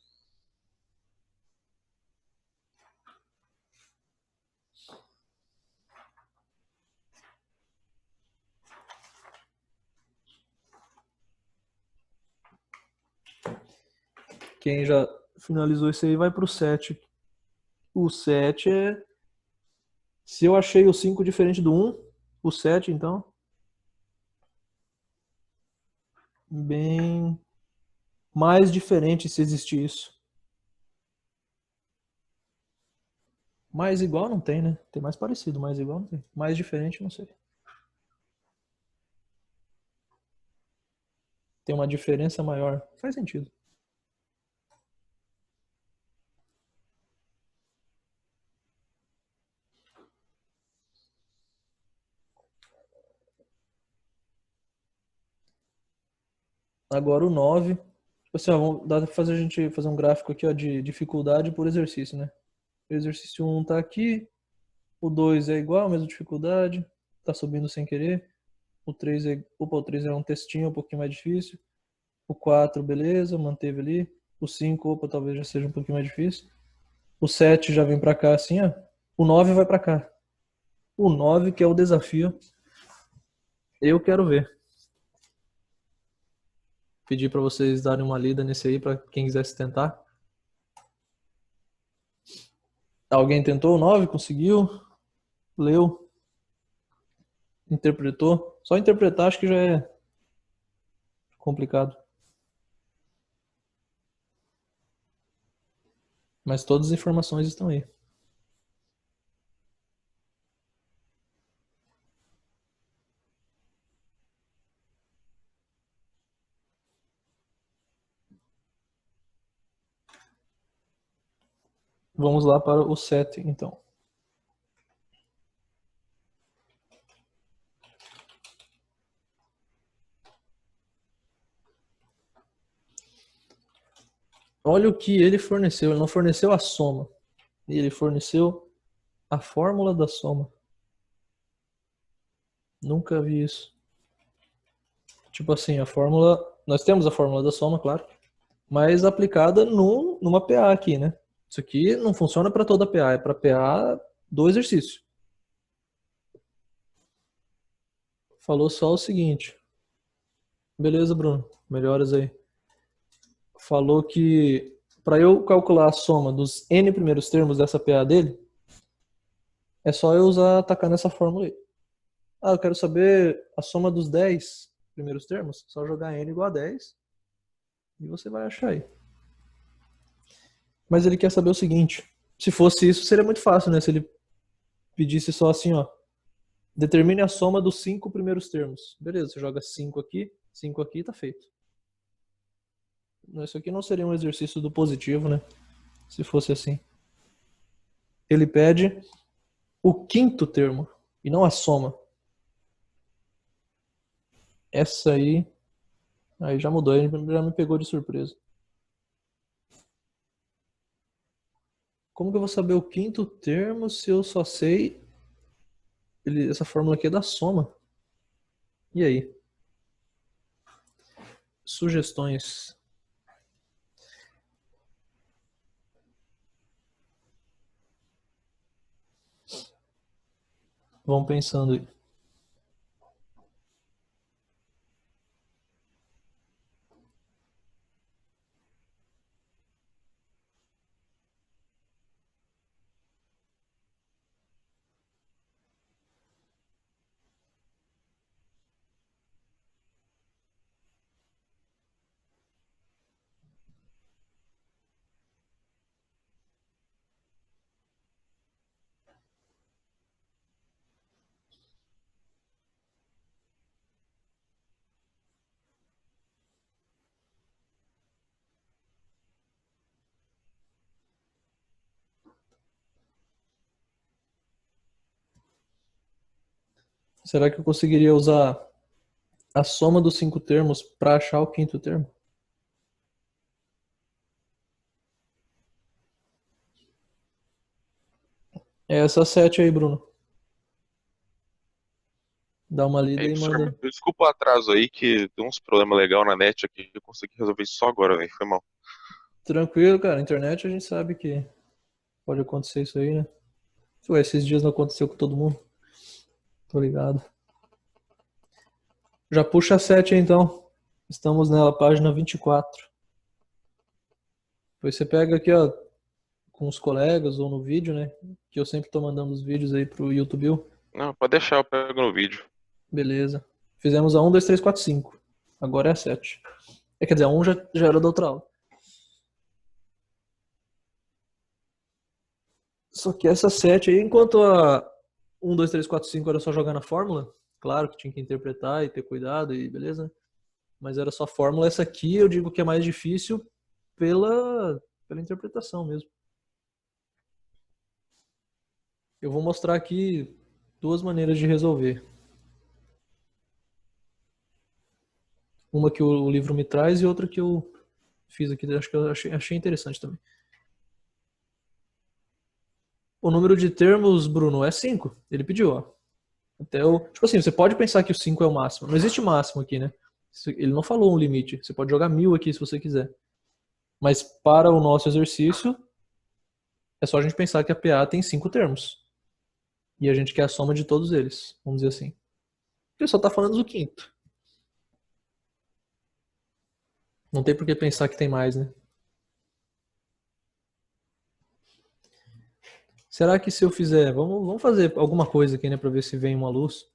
Quem já finalizou esse aí vai pro 7. O 7 é... Se eu achei o 5 diferente do 1, o 7 então... Bem... mais diferente se existir isso. Mais igual não tem, né? Tem mais parecido, mais igual não tem. Mais diferente não sei. Tem uma diferença maior. Faz sentido. Agora o 9. Tipo assim, ó, dá pra fazer a gente fazer um gráfico aqui, ó, de dificuldade por exercício, né? O exercício 1 tá aqui. O 2 é igual, mesma dificuldade. Tá subindo sem querer. O 3 é... Opa, o 3 é um textinho um pouquinho mais difícil. O 4, beleza, manteve ali. O 5, opa, talvez já seja um pouquinho mais difícil. O 7 já vem pra cá assim, ó. O 9 vai pra cá. O 9 que é o desafio. Eu quero ver. Pedir pra vocês darem uma lida nesse aí, pra quem quisesse tentar. Alguém tentou o 9? Conseguiu? Leu? Interpretou? Só interpretar acho que já é complicado. Mas todas as informações estão aí. Vamos lá para o 7, então. Olha o que ele forneceu. Ele não forneceu a soma. Ele forneceu a fórmula da soma. Nunca vi isso. Tipo assim, a fórmula... Nós temos a fórmula da soma, claro. Mas aplicada numa PA aqui, né? Isso aqui não funciona para toda PA. É para PA do exercício. Falou só o seguinte. Beleza, Bruno. Melhoras aí. Falou que para eu calcular a soma dos N primeiros termos dessa PA dele, é só eu atacar nessa fórmula aí. Ah, eu quero saber a soma dos 10 primeiros termos. Só jogar N igual a 10 e você vai achar aí. Mas ele quer saber o seguinte. Se fosse isso, seria muito fácil, né? Se ele pedisse só assim, ó. Determine a soma dos 5 primeiros termos. Beleza, você joga 5 aqui, tá feito. Isso aqui não seria um exercício do positivo, né? Se fosse assim. Ele pede o quinto termo e não a soma. Essa aí já mudou, aí já me pegou de surpresa. Como que eu vou saber o quinto termo se eu só sei essa fórmula aqui é da soma? E aí? Sugestões. Vão pensando aí. Será que eu conseguiria usar a soma dos 5 termos para achar o quinto termo? É essa 7 aí, Bruno. Dá uma lida Aí, e professor, manda. desculpa o atraso aí, que deu uns problemas legais na net aqui. Eu consegui resolver isso só agora, velho. Foi mal. Tranquilo, cara. Internet a gente sabe que pode acontecer isso aí, né? Ué, esses dias não aconteceu com todo mundo. Tô ligado. Já puxa a 7 aí, então. Estamos nela, página 24. Depois você pega aqui, ó, com os colegas ou no vídeo, né? Que eu sempre tô mandando os vídeos aí pro YouTube. Não, pode deixar, eu pego no vídeo. Beleza. Fizemos a 1, 2, 3, 4, 5. Agora é a 7. Quer dizer, a 1 já era da outra aula. Só que essa 7 aí, enquanto a 1, 2, 3, 4, 5 era só jogar na fórmula, claro que tinha que interpretar e ter cuidado e beleza, né? Mas era só fórmula. Essa aqui eu digo que é mais difícil pela interpretação mesmo. Eu vou mostrar aqui duas maneiras de resolver. Uma que o livro me traz e outra que eu fiz aqui, acho que eu achei interessante também. O número de termos, Bruno, é 5. Ele pediu, ó. Tipo assim, você pode pensar que o 5 é o máximo. Não existe máximo aqui, né? Ele não falou um limite. Você pode jogar 1000 aqui se você quiser. Mas para o nosso exercício, é só a gente pensar que a PA tem 5 termos. E a gente quer a soma de todos eles, vamos dizer assim. Ele só está falando do quinto. Não tem por que pensar que tem mais, né? Será que se eu fizer... Vamos fazer alguma coisa aqui, né? Pra ver se vem uma luz.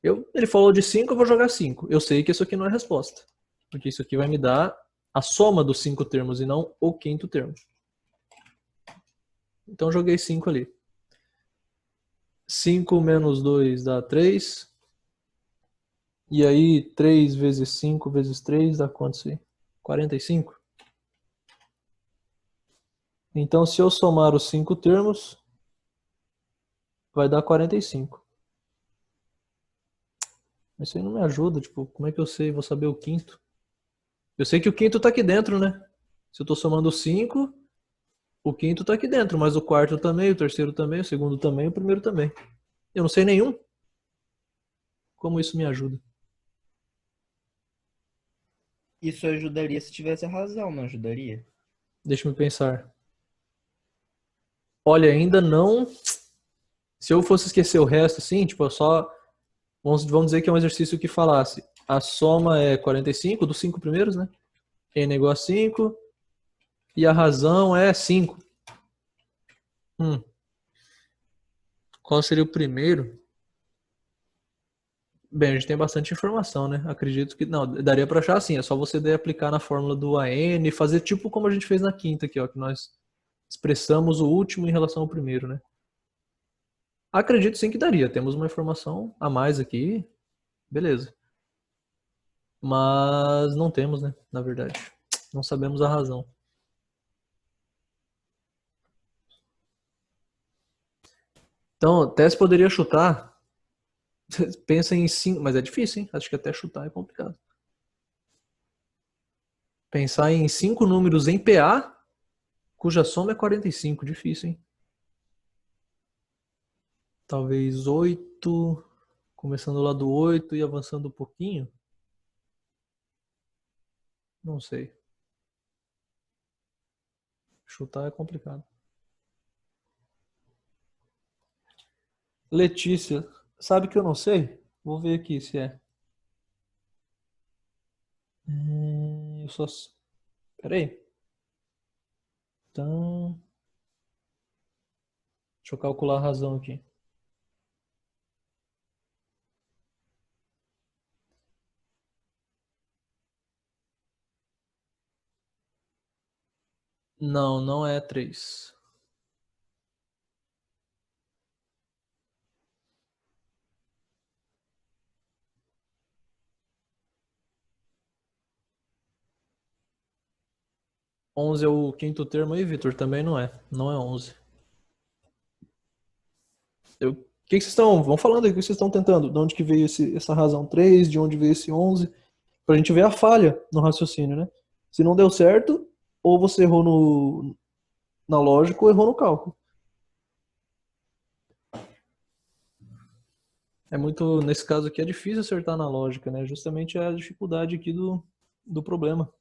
Ele falou de 5, eu vou jogar 5. Eu sei que isso aqui não é a resposta. Porque isso aqui vai me dar a soma dos 5 termos e não o quinto termo. Então joguei 5 ali. 5 menos 2 dá 3. E aí 3 vezes 5 vezes 3 dá quanto isso aí? 45. Então se eu somar os 5 termos, vai dar 45. Mas isso aí não me ajuda, tipo, como é que eu sei? Vou saber o quinto. Eu sei que o quinto tá aqui dentro, né? Se eu tô somando 5, o quinto tá aqui dentro, mas o quarto também, o terceiro também, o segundo também, o primeiro também. Eu não sei nenhum. Como isso me ajuda? Isso ajudaria se tivesse a razão, não ajudaria? Deixa-me pensar. Olha, ainda não. Se eu fosse esquecer o resto, assim, tipo, só. Vamos dizer que é um exercício que falasse. A soma é 45 dos 5 primeiros, né? N é igual a 5. E a razão é 5. Qual seria o primeiro? Bem, a gente tem bastante informação, né? Acredito que. Não, daria pra achar assim. É só você daí aplicar na fórmula do AN e fazer tipo como a gente fez na quinta aqui, ó. Que nós expressamos o último em relação ao primeiro, né? Acredito sim que daria. Temos uma informação a mais aqui. Beleza. Mas não temos, né? Na verdade. Não sabemos a razão. Então, até se poderia chutar. Pensa em 5, mas é difícil, hein? Acho que até chutar é complicado. Pensar em 5 números em PA, cuja soma é 45. Difícil, hein? Talvez 8, começando lá do 8 e avançando um pouquinho. Não sei. Chutar é complicado. Letícia, sabe que eu não sei? Vou ver aqui se é. Eu só. Peraí. Então. Deixa eu calcular a razão aqui. Não, não é 3. Onze é o quinto termo aí, Vitor? Também não é. Não é 11. O que vocês estão... Vão falando aí, o que vocês estão tentando? De onde que veio essa razão 3? De onde veio esse 11? Pra gente ver a falha no raciocínio, né? Se não deu certo, ou você errou na lógica ou errou no cálculo. É muito... Nesse caso aqui é difícil acertar na lógica, né? Justamente é a dificuldade aqui do problema.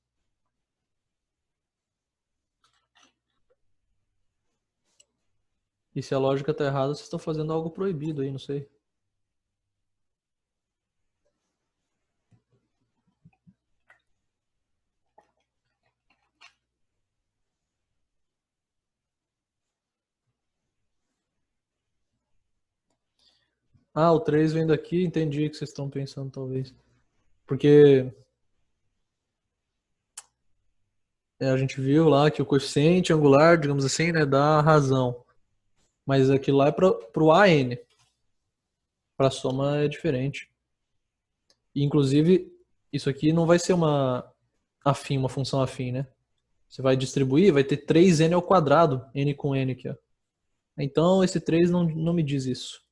E se a lógica tá errada, vocês estão fazendo algo proibido aí, não sei. Ah, o 3 vem daqui, entendi o que vocês estão pensando, talvez. Porque a gente viu lá que o coeficiente angular, digamos assim, né, dá razão. Mas aquilo lá é para o AN. Para a soma é diferente. E, inclusive, isso aqui não vai ser uma função afim, né? Você vai distribuir, vai ter 3n ao quadrado, n com n aqui, ó. Então, esse 3 não me diz isso.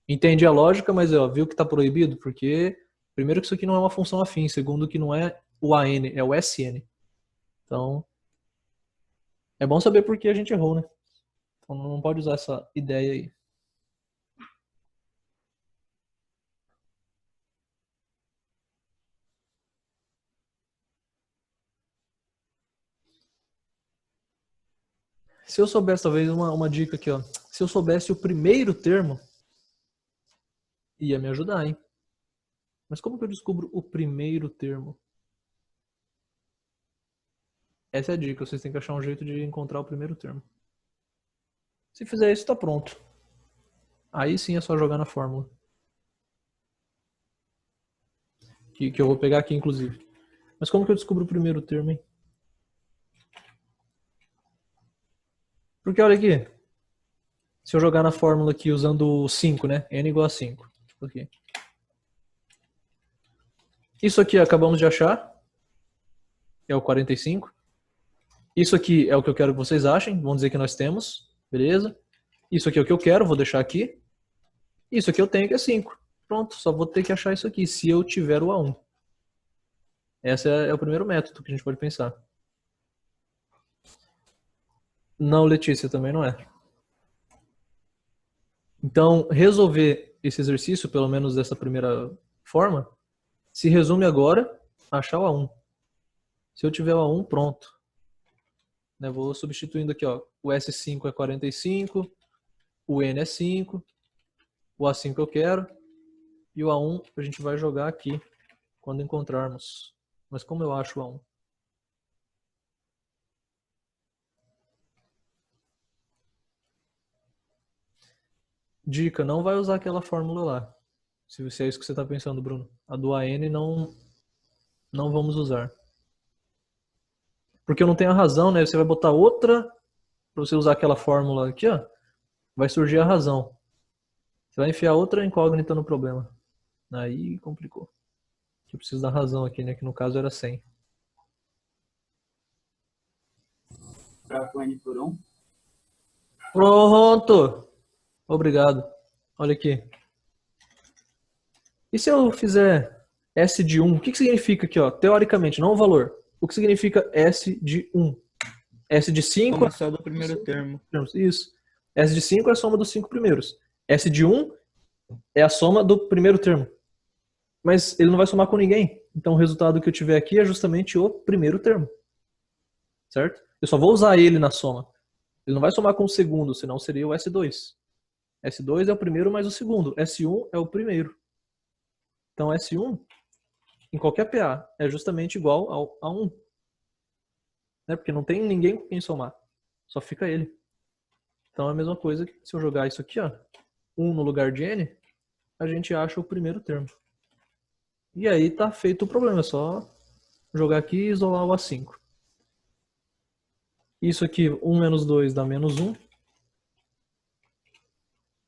Entendi a lógica, mas ó, viu que está proibido? Porque, primeiro, que isso aqui não é uma função afim. Segundo, que não é o AN, é o SN. Então, é bom saber por que a gente errou, né? Então, não pode usar essa ideia aí. Se eu soubesse, talvez, uma dica aqui, ó. Se eu soubesse o primeiro termo, ia me ajudar, hein? Mas como que eu descubro o primeiro termo? Essa é a dica, vocês têm que achar um jeito de encontrar o primeiro termo. Se fizer isso, tá pronto. Aí sim é só jogar na fórmula. Que eu vou pegar aqui, inclusive. Mas como que eu descubro o primeiro termo, hein? Porque olha aqui. Se eu jogar na fórmula aqui usando 5, né? N igual a 5. Aqui. Isso aqui acabamos de achar. É o 45. Isso aqui é o que eu quero que vocês achem. Vamos dizer que nós temos. Beleza? Isso aqui é o que eu quero. Vou deixar aqui. Isso aqui eu tenho que é 5. Pronto. Só vou ter que achar isso aqui. Se eu tiver o A1. Esse é o primeiro método que a gente pode pensar. Não, Letícia, também não é. Então, resolver esse exercício, pelo menos dessa primeira forma, se resume agora a achar o A1. Se eu tiver o A1, pronto. Né, vou substituindo aqui, ó. O S5 é 45, o N é 5, o A5 eu quero, e o A1 a gente vai jogar aqui quando encontrarmos. Mas como eu acho o A1? Dica, não vai usar aquela fórmula lá. Se é isso que você está pensando, Bruno. A do AN não vamos usar. Porque eu não tenho a razão, né? Você vai botar outra para você usar aquela fórmula aqui, ó. Vai surgir a razão. Você vai enfiar outra incógnita no problema. Aí complicou. Eu preciso da razão aqui, né? Que no caso era 100. multiplicar com n por 1. Pronto! Obrigado. Olha aqui. E se eu fizer S de 1? O que significa aqui, ó? Teoricamente, não o valor. O que significa S de 1? S de 5 Soma só do primeiro termo. Isso. S de 5 é a soma dos 5 primeiros. S de 1 é a soma do primeiro termo. Mas ele não vai somar com ninguém. Então o resultado que eu tiver aqui é justamente o primeiro termo. Certo? Eu só vou usar ele na soma. Ele não vai somar com o segundo, senão seria o S2. S2 é o primeiro mais o segundo. S1 é o primeiro. Então S1, em qualquer PA, é justamente igual a 1. Né? Porque não tem ninguém com quem somar. Só fica ele. Então é a mesma coisa que se eu jogar isso aqui, ó, 1 no lugar de n, a gente acha o primeiro termo. E aí tá feito o problema. É só jogar aqui e isolar o A5. Isso aqui, 1 menos 2 dá menos 1.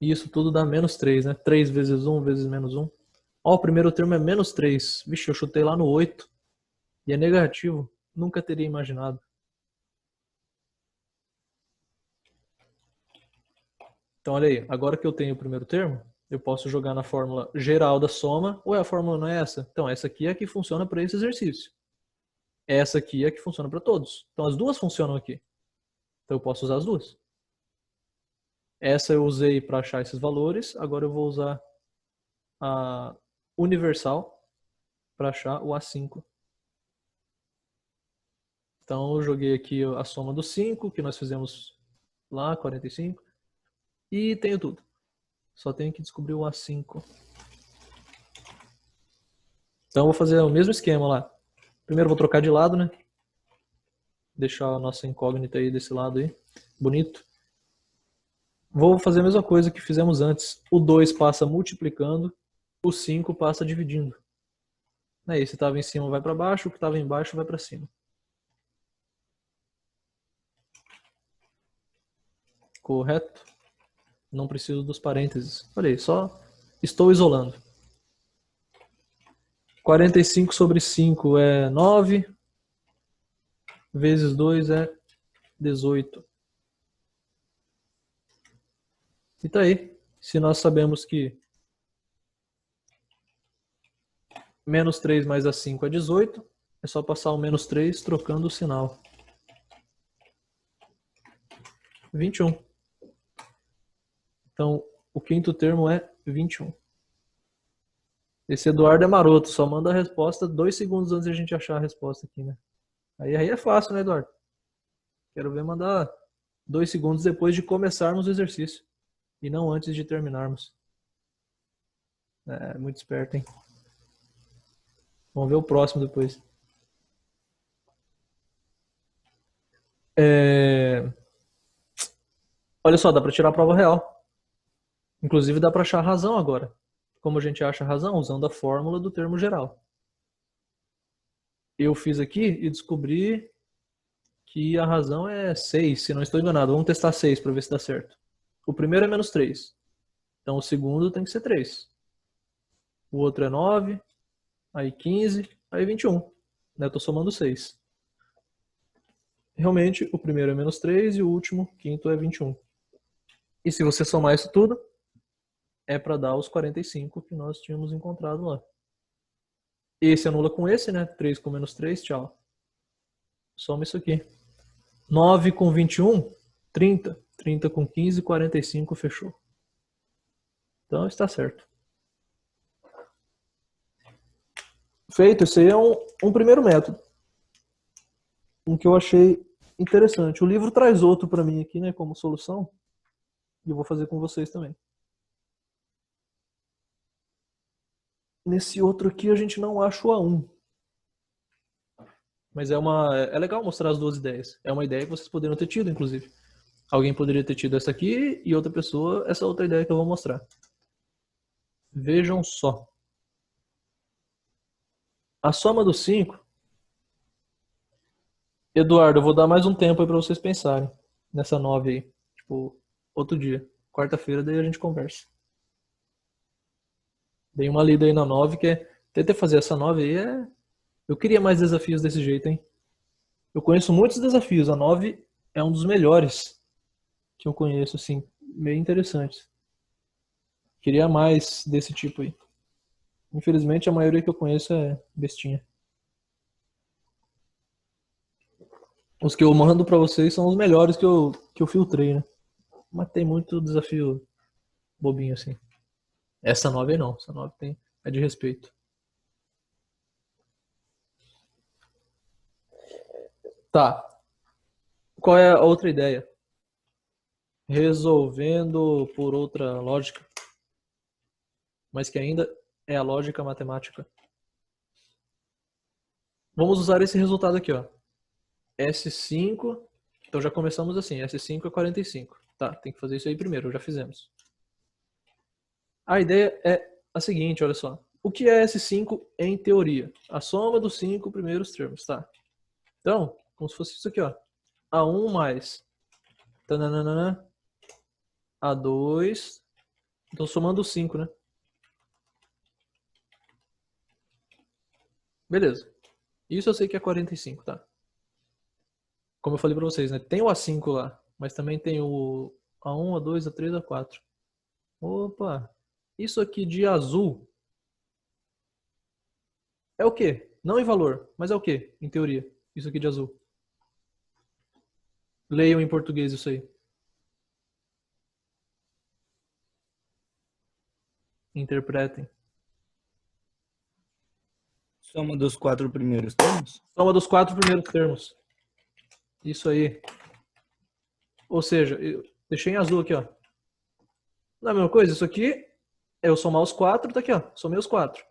E isso tudo dá menos 3, né? 3 vezes 1 vezes menos 1. Ó, o primeiro termo é menos 3. Vixe, eu chutei lá no 8. E é negativo. Nunca teria imaginado. Então, olha aí. Agora que eu tenho o primeiro termo, eu posso jogar na fórmula geral da soma. Ou a fórmula não é essa? Então, essa aqui é a que funciona para esse exercício. Essa aqui é a que funciona para todos. Então, as duas funcionam aqui. Então, eu posso usar as duas. Essa eu usei para achar esses valores. Agora eu vou usar a universal para achar o A5. Então, eu joguei aqui a soma dos 5, que nós fizemos lá, 45. E tenho tudo. Só tenho que descobrir o A5. Então, eu vou fazer o mesmo esquema lá. Primeiro, eu vou trocar de lado, né? Deixar a nossa incógnita aí desse lado aí. Bonito. Vou fazer a mesma coisa que fizemos antes. O 2 passa multiplicando, o 5 passa dividindo. Aí, se estava em cima vai para baixo, o que estava embaixo vai para cima. Correto? Não preciso dos parênteses. Olha aí, só estou isolando. 45 sobre 5 é 9. Vezes 2 é 18. E tá aí. Se nós sabemos que menos 3 mais a 5 é 18, é só passar o menos 3 trocando o sinal. 21. Então, o quinto termo é 21. Esse Eduardo é maroto, só manda a resposta 2 segundos antes de a gente achar a resposta aqui, né? Aí é fácil, né, Eduardo? Quero ver mandar 2 segundos depois de começarmos o exercício. E não antes de terminarmos. É, muito esperto, hein? Vamos ver o próximo depois. Olha só, dá para tirar a prova real. Inclusive dá para achar a razão agora. Como a gente acha a razão? Usando a fórmula do termo geral. Eu fiz aqui e descobri que a razão é 6, se não estou enganado. Vamos testar 6 para ver se dá certo. O primeiro é menos 3. Então o segundo tem que ser 3. O outro é 9. Aí 15. Aí 21. Né? Eu estou somando 6. Realmente o primeiro é menos 3 e o último, quinto, é 21. E se você somar isso tudo, é para dar os 45 que nós tínhamos encontrado lá. Esse anula com esse, né? 3 com menos 3, tchau. Soma isso aqui. 9 com 21, 30. 30 com 15, 45, fechou. Então está certo. Feito, esse aí é um primeiro método. Um que eu achei interessante. O livro traz outro para mim aqui, né, como solução. E eu vou fazer com vocês também. Nesse outro aqui a gente não acha o A1. Mas é legal mostrar as duas ideias. É uma ideia que vocês poderiam ter tido, inclusive. Alguém poderia ter tido essa aqui e outra pessoa essa outra ideia que eu vou mostrar. Vejam só. A soma dos 5. Eduardo, eu vou dar mais um tempo aí para vocês pensarem nessa 9 aí. Tipo, outro dia. Quarta-feira, daí a gente conversa. Dei uma lida aí na 9, que é... Tentar fazer essa 9 aí é... Eu queria mais desafios desse jeito, hein? Eu conheço muitos desafios. A 9 é um dos melhores que eu conheço, assim, meio interessante. Queria mais desse tipo aí. Infelizmente, a maioria que eu conheço é bestinha. Os que eu mando pra vocês são os melhores que eu filtrei, né? Mas tem muito desafio bobinho, assim. Essa 9 aí não. Essa 9 é de respeito. Tá. Qual é a outra ideia? Resolvendo por outra lógica, mas que ainda é a lógica matemática. Vamos usar esse resultado aqui, ó. S5, então já começamos assim, S5 é 45. Tá, tem que fazer isso aí primeiro, já fizemos. A ideia é a seguinte, olha só. O que é S5 em teoria? A soma dos 5 primeiros termos, tá? Então, como se fosse isso aqui, ó. A1 mais tananana, A2. Então somando os 5, né? Beleza. Isso eu sei que é 45, tá? Como eu falei pra vocês, né? Tem o A5 lá, mas também tem o A1, A2, A3, A4. Opa! Isso aqui de azul é o quê? Não em valor, mas é o quê? Em teoria, isso aqui de azul. Leiam em português isso aí. Interpretem. Soma dos 4 primeiros termos? Soma dos 4 primeiros termos. Isso aí. Ou seja, eu deixei em azul aqui, ó. Não é a mesma coisa? Isso aqui é eu somar os 4, tá aqui, ó. Somei os 4.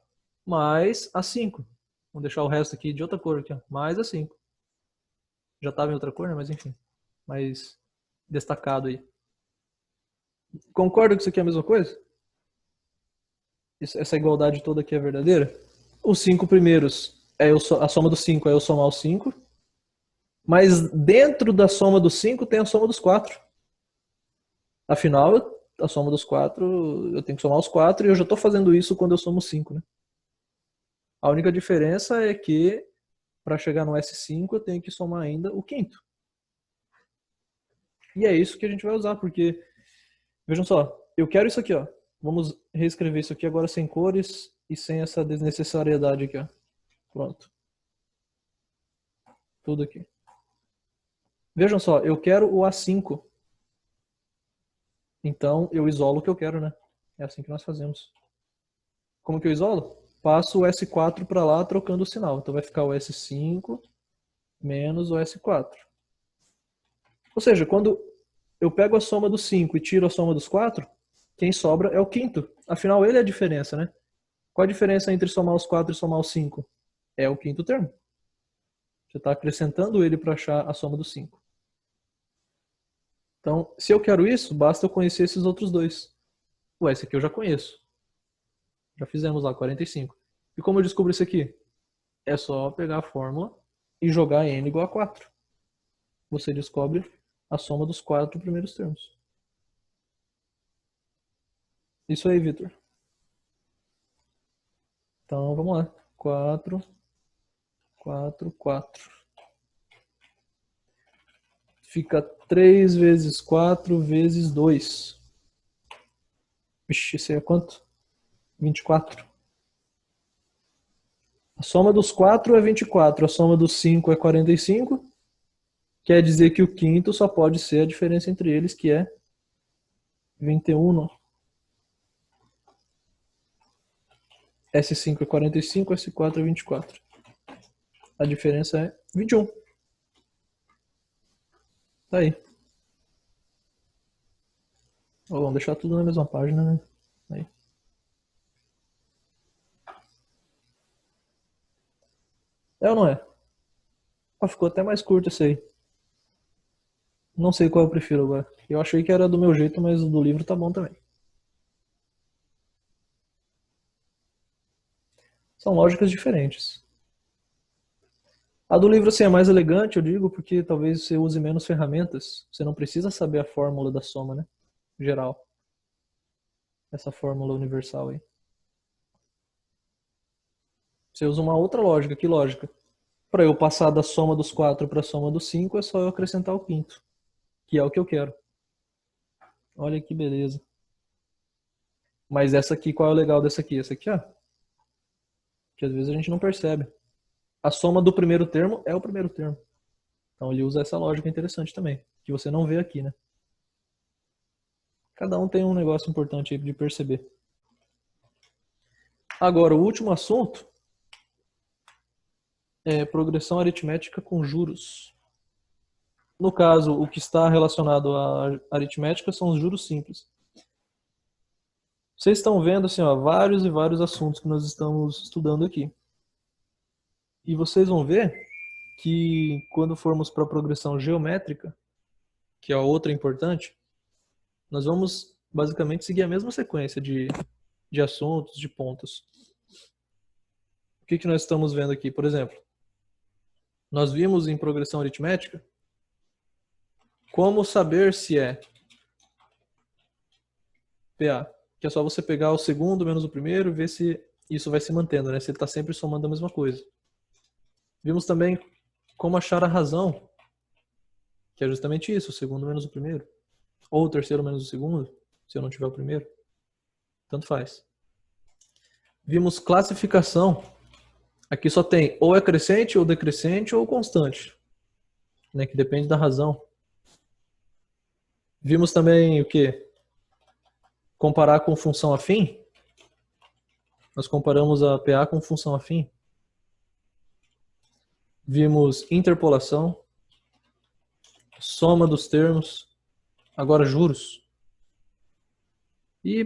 Mais a 5. Vamos deixar o resto aqui de outra cor aqui, ó. Mais a 5. Já estava em outra cor, né? Mas enfim. Mais destacado aí. Concorda que isso aqui é a mesma coisa? Essa igualdade toda aqui é verdadeira? Os 5 primeiros, a soma dos 5 é eu somar os 5. Mas dentro da soma dos 5 tem a soma dos 4. Afinal, a soma dos 4, eu tenho que somar os 4 e eu já estou fazendo isso quando eu somo 5, né? A única diferença é que para chegar no S5 eu tenho que somar ainda o quinto. E é isso que a gente vai usar, porque, vejam só, eu quero isso aqui, ó. Vamos reescrever isso aqui agora sem cores e sem essa desnecessariedade aqui, ó. Pronto. Tudo aqui. Vejam só, eu quero o A5. Então eu isolo o que eu quero, né? É assim que nós fazemos. Como que eu isolo? Passo o S4 para lá trocando o sinal. Então vai ficar o S5 menos o S4. Ou seja, quando eu pego a soma dos 5 e tiro a soma dos 4, quem sobra é o quinto. Afinal, ele é a diferença, né? Qual a diferença entre somar os 4 e somar os 5? É o quinto termo. Você está acrescentando ele para achar a soma dos 5. Então, se eu quero isso, basta eu conhecer esses outros dois. Ué, esse aqui eu já conheço. Já fizemos lá, 45. E como eu descubro isso aqui? É só pegar a fórmula e jogar n igual a 4. Você descobre a soma dos 4 primeiros termos. Isso aí, Vitor. Então, vamos lá. 4, 4, 4. Fica 3 vezes 4 vezes 2. Vixe, isso aí é quanto? 24. A soma dos 4 é 24. A soma dos 5 é 45. Quer dizer que o quinto só pode ser a diferença entre eles, que é 21. S5 é 45, S4 é 24. A diferença é 21. Tá aí. Vamos deixar tudo na mesma página, né? Aí. É ou não é? Ah, ficou até mais curto esse aí. Não sei qual eu prefiro agora. Eu achei que era do meu jeito, mas o do livro tá bom também. São lógicas diferentes. A do livro assim, é mais elegante, eu digo, porque talvez você use menos ferramentas. Você não precisa saber a fórmula da soma, né? Geral. Essa fórmula universal aí. Você usa uma outra lógica. Que lógica? Para eu passar da soma dos 4 para a soma dos 5, é só eu acrescentar o quinto. que é o que eu quero. Olha que beleza. Mas essa aqui, qual é o legal dessa aqui? Essa aqui, ó. Que às vezes a gente não percebe. A soma do primeiro termo é o primeiro termo. Então ele usa essa lógica interessante também, que você não vê aqui, né? Cada um tem um negócio importante aí de perceber. Agora, o último assunto é progressão aritmética com juros. No caso, o que está relacionado à aritmética são os juros simples. Vocês estão vendo assim, ó, vários e vários assuntos que nós estamos estudando aqui. E vocês vão ver que quando formos para a progressão geométrica, que é a outra importante, nós vamos basicamente seguir a mesma sequência de assuntos, de pontos. O que nós estamos vendo aqui? Por exemplo, nós vimos em progressão aritmética como saber se é PA, que é só você pegar o segundo menos o primeiro e ver se isso vai se mantendo, né? Se ele está sempre somando a mesma coisa. Vimos também como achar a razão, que é justamente isso, o segundo menos o primeiro. Ou o terceiro menos o segundo, se eu não tiver o primeiro. Tanto faz. Vimos classificação. Aqui só tem ou é crescente, ou decrescente, ou constante, né? Que depende da razão. Vimos também o quê? Comparar com função afim. Nós comparamos a PA com função afim. Vimos interpolação, soma dos termos, agora juros. E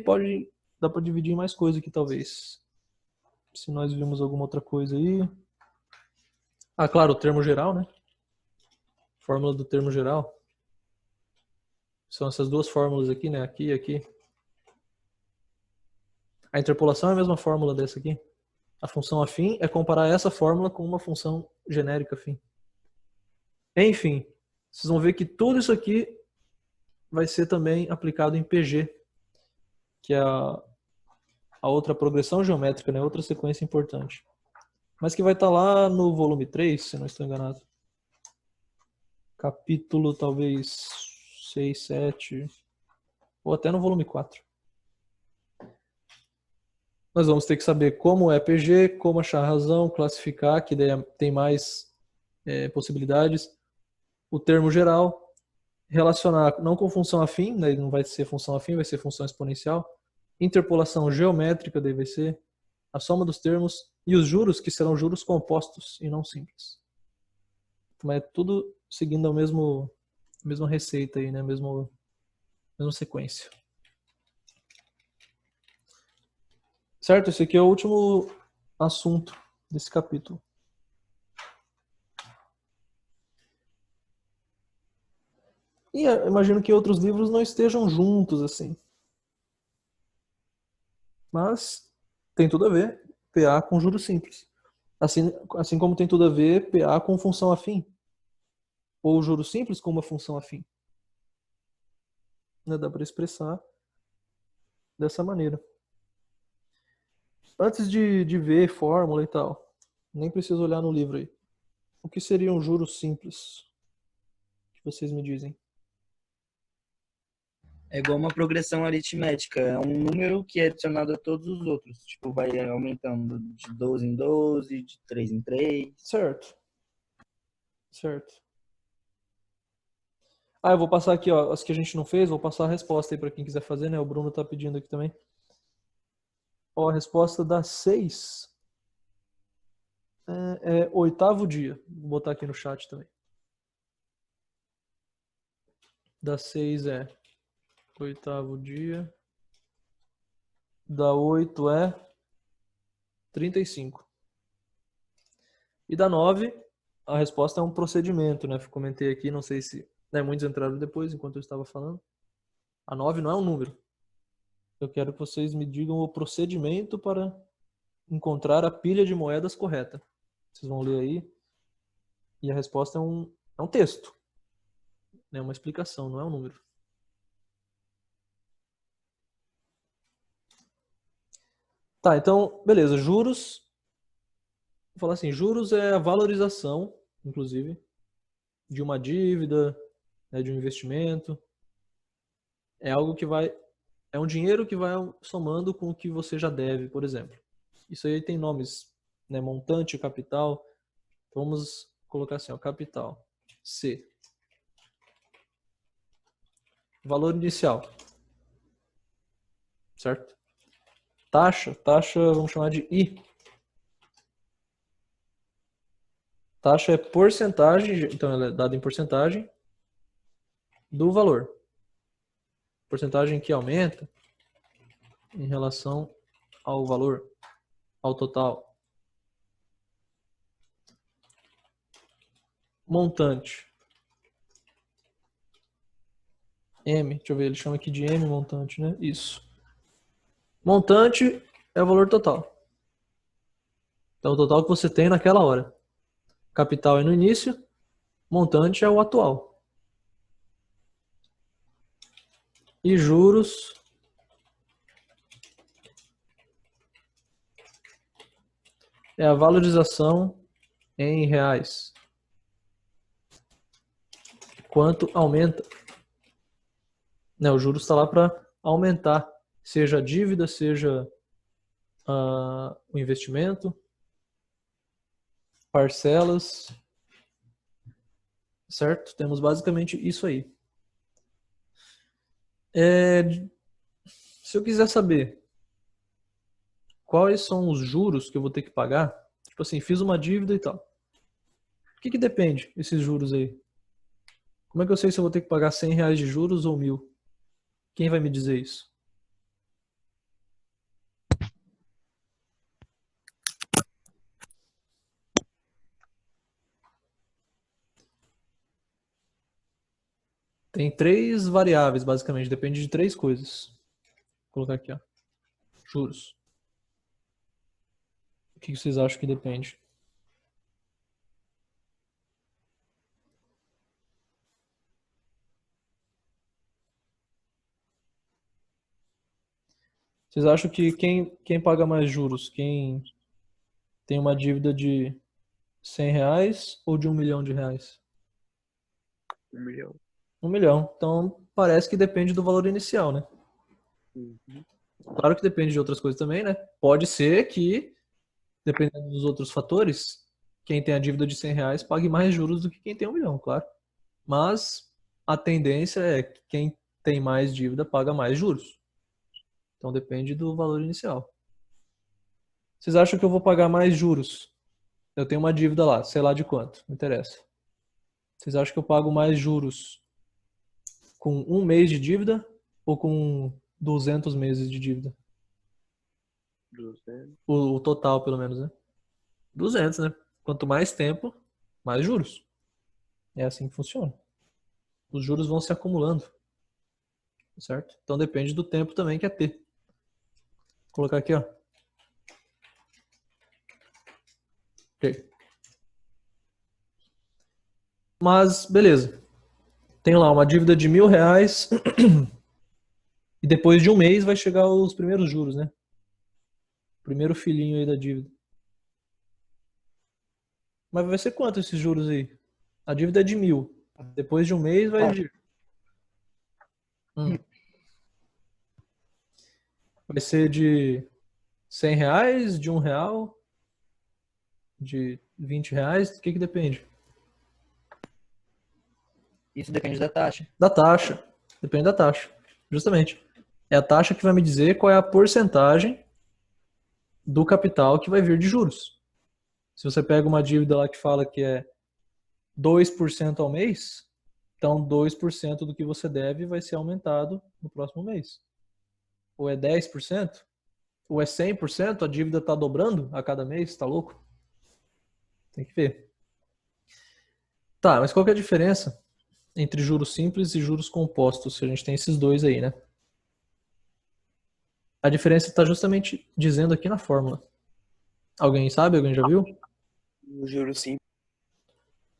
dá para dividir em mais coisa aqui talvez. Se nós vimos alguma outra coisa aí. Ah, claro, o termo geral, né? Fórmula do termo geral. São essas duas fórmulas aqui, né? Aqui e aqui. A interpolação é a mesma fórmula dessa aqui. A função afim é comparar essa fórmula com uma função genérica afim. Enfim, vocês vão ver que tudo isso aqui vai ser também aplicado em PG, que é a outra progressão geométrica, né? Outra sequência importante. Mas que vai estar lá no volume 3, se não estou enganado. Capítulo talvez 6, 7, ou até no volume 4. Nós vamos ter que saber como é PG, como achar a razão, classificar, que daí tem mais possibilidades. O termo geral, relacionar não com função afim, daí não vai ser função afim, vai ser função exponencial. Interpolação geométrica, daí vai ser a soma dos termos. E os juros, que serão juros compostos e não simples. Então é tudo seguindo a mesma receita aí, né? Mesma sequência. Certo? Esse aqui é o último assunto desse capítulo. E eu imagino que outros livros não estejam juntos assim. Mas tem tudo a ver PA com juros simples. Assim como tem tudo a ver PA com função afim. Ou juros simples com uma função afim. Dá para expressar dessa maneira. Antes de ver fórmula e tal, nem preciso olhar no livro aí. O que seriam juros simples? Que vocês me dizem? É igual uma progressão aritmética. É um número que é adicionado a todos os outros. Tipo, vai aumentando de 12 em 12, de 3 em 3. Certo. Ah, eu vou passar aqui, ó, as que a gente não fez, vou passar a resposta aí para quem quiser fazer, né? O Bruno tá pedindo aqui também. Ó, a resposta da 6 é oitavo dia. Vou botar aqui no chat também. Da 6 é oitavo dia. Da 8 é 35. E da 9, a resposta é um procedimento, né? Comentei aqui, não sei se muitos entraram depois, enquanto eu estava falando. A 9 não é um número. Eu quero que vocês me digam o procedimento para encontrar a pilha de moedas correta. Vocês vão ler aí. E a resposta é um texto. É uma explicação, não é um número. Tá, então, beleza. Juros. Vou falar assim, juros é a valorização, inclusive, de uma dívida, né, de um investimento. É algo que vai... É um dinheiro que vai somando com o que você já deve, por exemplo. Isso aí tem nomes, né? Montante, capital. Vamos colocar assim, ó, capital. C. Valor inicial. Certo? Taxa, vamos chamar de I. Taxa é porcentagem, então ela é dada em porcentagem do valor. Porcentagem que aumenta em relação ao valor, ao total. Montante. M, deixa eu ver, ele chama aqui de M montante, né? Isso. Montante é o valor total. Então, o total que você tem naquela hora. Capital é no início, montante é o atual. E juros é a valorização em reais. Quanto aumenta? Né, o juros está lá para aumentar, seja a dívida, seja o investimento, parcelas, certo? Temos basicamente isso aí. Se eu quiser saber quais são os juros que eu vou ter que pagar, tipo assim, fiz uma dívida e tal. O que depende esses juros aí? Como é que eu sei se eu vou ter que pagar R$100 de juros ou 1.000? Quem vai me dizer isso? Tem 3 variáveis, basicamente. Depende de 3 coisas. Vou colocar aqui, ó. Juros. O que vocês acham que depende? Vocês acham que quem paga mais juros? Quem tem uma dívida de R$100 ou de R$1.000.000? 1 milhão. 1.000.000. Então, parece que depende do valor inicial, né? Claro que depende de outras coisas também, né? Pode ser que, dependendo dos outros fatores, quem tem a dívida de R$100 pague mais juros do que quem tem 1.000.000, claro. Mas a tendência é que quem tem mais dívida paga mais juros. Então depende do valor inicial. Vocês acham que eu vou pagar mais juros? Eu tenho uma dívida lá, sei lá de quanto, não interessa. Vocês acham que eu pago mais juros com 1 mês de dívida ou com 200 meses de dívida? 200. O total, pelo menos, né? 200, né? Quanto mais tempo, mais juros. É assim que funciona. Os juros vão se acumulando. Certo? Então depende do tempo também que é T. Vou colocar aqui, ó. Ok. Mas, beleza. Tenho lá uma dívida de R$1.000 e depois de 1 mês vai chegar os primeiros juros, né? Primeiro filhinho aí da dívida. Mas vai ser quanto esses juros aí? A dívida é de 1.000. Depois de 1 mês vai vir. Vai ser de R$100, de R$1, de R$20? O que depende? Isso depende da taxa. Da taxa. Depende da taxa. Justamente. É a taxa que vai me dizer qual é a porcentagem do capital que vai vir de juros. Se você pega uma dívida lá que fala que é 2% ao mês, então 2% do que você deve vai ser aumentado no próximo mês. Ou é 10%, ou é 100%, a dívida está dobrando a cada mês, tá louco? Tem que ver. Tá, mas qual que é a diferença entre juros simples e juros compostos? A gente tem esses dois aí, né? A diferença está justamente dizendo aqui na fórmula. Alguém sabe? Alguém já viu? O juro simples.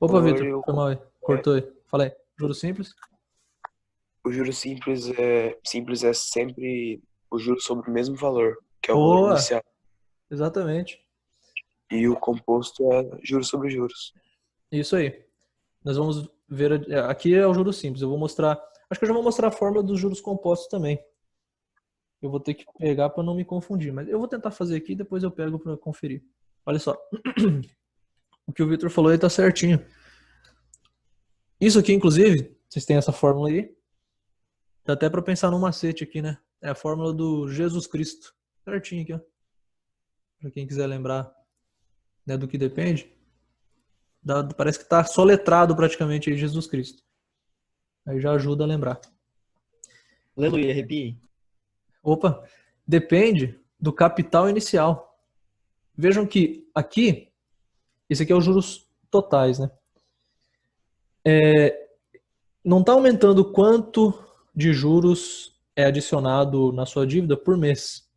Opa, Valor Vitor, eu- foi mal aí. Cortou aí. Fala aí. Juros simples? O juro simples é sempre o juro sobre o mesmo valor, que é o valor Boa! inicial. Exatamente. E o composto é juros sobre juros. Isso aí. Nós vamos Aqui é o juros simples. Eu vou mostrar. Acho que eu já vou mostrar a fórmula dos juros compostos também. Eu vou ter que pegar para não me confundir. Mas eu vou tentar fazer aqui e depois eu pego para conferir. Olha só. O que o Victor falou aí tá certinho. Isso aqui, inclusive, vocês têm essa fórmula aí. Dá até para pensar num macete aqui, né? É a fórmula do Jesus Cristo. Certinho aqui, ó. Para quem quiser lembrar, né, do que depende. Parece que tá soletrado praticamente aí Jesus Cristo. Aí já ajuda a lembrar. Aleluia, arrepiei. Opa, depende do capital inicial. Vejam que aqui, esse aqui é os juros totais, né? Não está aumentando quanto de juros é adicionado na sua dívida por mês.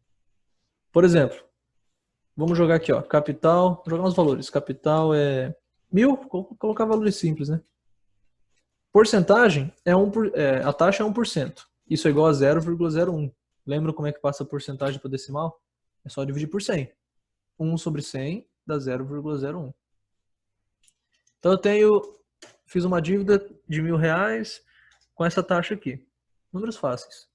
Por exemplo, vamos jogar aqui, ó, capital, vou jogar uns valores. Capital é 1.000, vou colocar valores simples, né? Porcentagem a taxa é 1%. Isso é igual a 0,01. Lembra como é que passa a porcentagem para decimal? É só dividir por 100. 1 sobre 100 dá 0,01. Então eu fiz uma dívida de R$1.000 com essa taxa aqui. Números fáceis.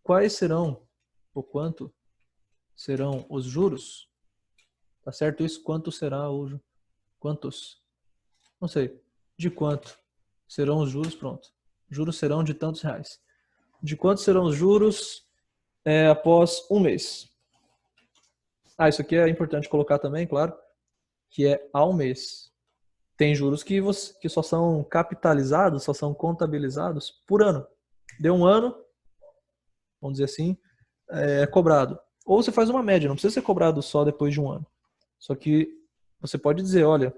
Quais serão, ou quanto serão os juros? Tá certo isso? Quantos? Não sei. De quanto serão os juros? Pronto. Juros serão de tantos reais. De quanto serão os juros após um mês? Isso aqui é importante colocar também, claro, que é ao mês. Tem juros que só são capitalizados, só são contabilizados por ano. Deu um ano, vamos dizer assim, é cobrado. Ou você faz uma média, não precisa ser cobrado só depois de um ano. Só que você pode dizer, olha,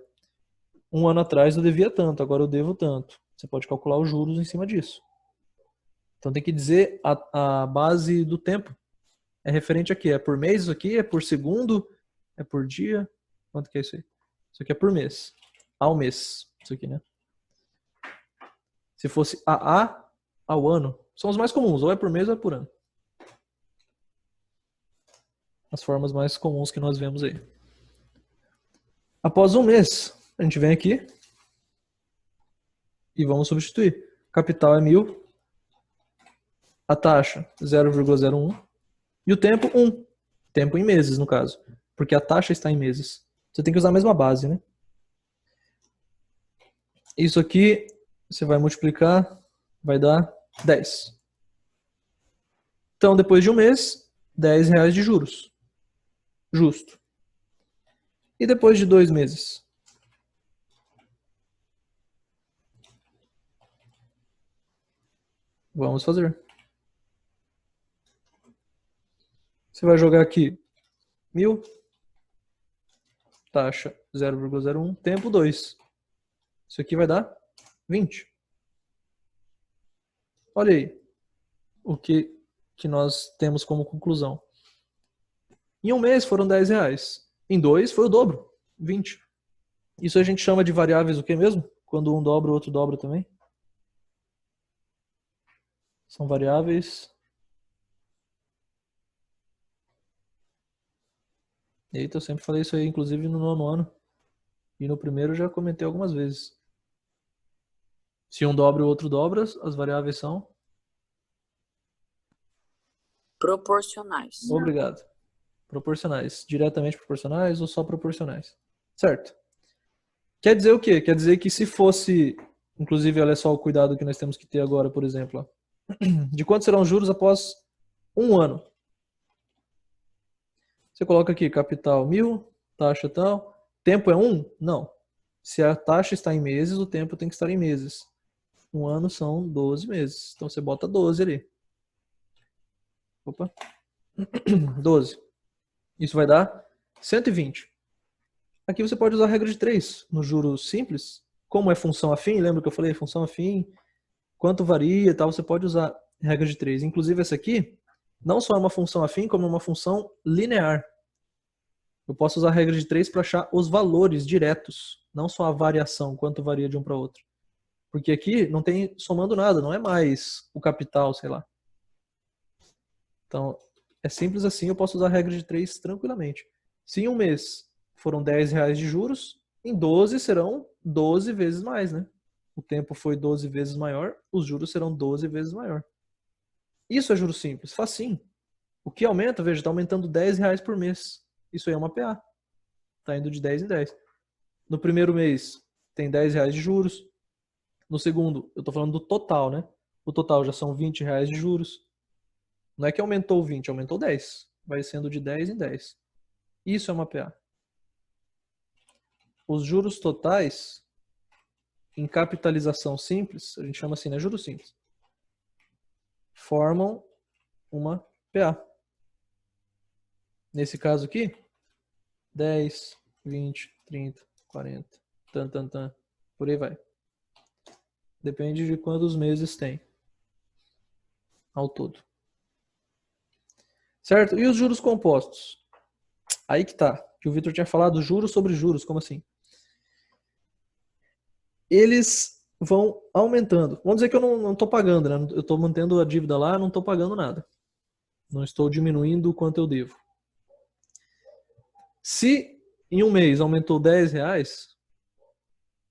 um ano atrás eu devia tanto, agora eu devo tanto. Você pode calcular os juros em cima disso. Então tem que dizer a base do tempo. É referente a quê? É por mês isso aqui? É por segundo? É por dia? Quanto que é isso aí? Isso aqui é por mês. Ao mês. Isso aqui, né? Se fosse ao ano, são os mais comuns. Ou é por mês ou é por ano. As formas mais comuns que nós vemos aí. Após um mês, a gente vem aqui e vamos substituir. Capital é 1.000. A taxa 0,01. E o tempo 1. Tempo em meses, no caso. Porque a taxa está em meses. Você tem que usar a mesma base, né? Isso aqui, você vai multiplicar, vai dar 10. Então, depois de um mês, R$10 de juros. Justo. E depois de 2 meses? Vamos fazer. Você vai jogar aqui 1.000, taxa 0,01, tempo 2. Isso aqui vai dar 20. Olha aí o que nós temos como conclusão. Em um mês foram R$10. Em 2 foi o dobro, 20. Isso a gente chama de variáveis o que mesmo? Quando um dobra, o outro dobra também. São variáveis... Eita, eu sempre falei isso aí, inclusive no 9º ano. E no primeiro eu já comentei algumas vezes. Se um dobra e o outro dobra, as variáveis são... Proporcionais. Obrigado. Proporcionais. Diretamente proporcionais ou só proporcionais. Certo. Quer dizer o quê? Quer dizer que se fosse... Inclusive, olha só o cuidado que nós temos que ter agora, por exemplo. Ó. De quanto serão os juros após um ano? Você coloca aqui, capital 1.000, taxa tal. Tempo é 1? Não. Se a taxa está em meses, o tempo tem que estar em meses. Um ano são 12 meses. Então você bota 12 ali. Opa. 12. Isso vai dar 120. Aqui você pode usar a regra de 3 no juros simples. Como é função afim, lembra que eu falei? Função afim, quanto varia e tal, você pode usar a regra de 3. Inclusive essa aqui, não só é uma função afim, como é uma função linear. Eu posso usar a regra de 3 para achar os valores diretos, não só a variação, quanto varia de um para outro. Porque aqui não tem somando nada, não é mais o capital, sei lá. Então, é simples assim, eu posso usar a regra de 3 tranquilamente. Se em um mês foram R$10 de juros, em 12 serão 12 vezes mais, né? O tempo foi 12 vezes maior, os juros serão 12 vezes maior. Isso é juros simples, facinho. O que aumenta, veja, está aumentando R$10 por mês. Isso aí é uma PA. Está indo de 10 em 10. No primeiro mês tem R$10 de juros. No segundo, eu estou falando do total, né? O total já são R$20 de juros. Não é que aumentou 20, aumentou 10. Vai sendo de 10 em 10. Isso é uma PA. Os juros totais, em capitalização simples, a gente chama assim, né? Juros simples, formam uma PA. Nesse caso aqui, 10, 20, 30, 40, por aí vai. Depende de quantos meses tem ao todo. Certo? E os juros compostos? Aí que tá. Que o Vitor tinha falado juros sobre juros. Como assim? Eles vão aumentando. Vamos dizer que eu não estou pagando, né? Eu estou mantendo a dívida lá, não estou pagando nada. Não estou diminuindo o quanto eu devo. Se em um mês aumentou R$10,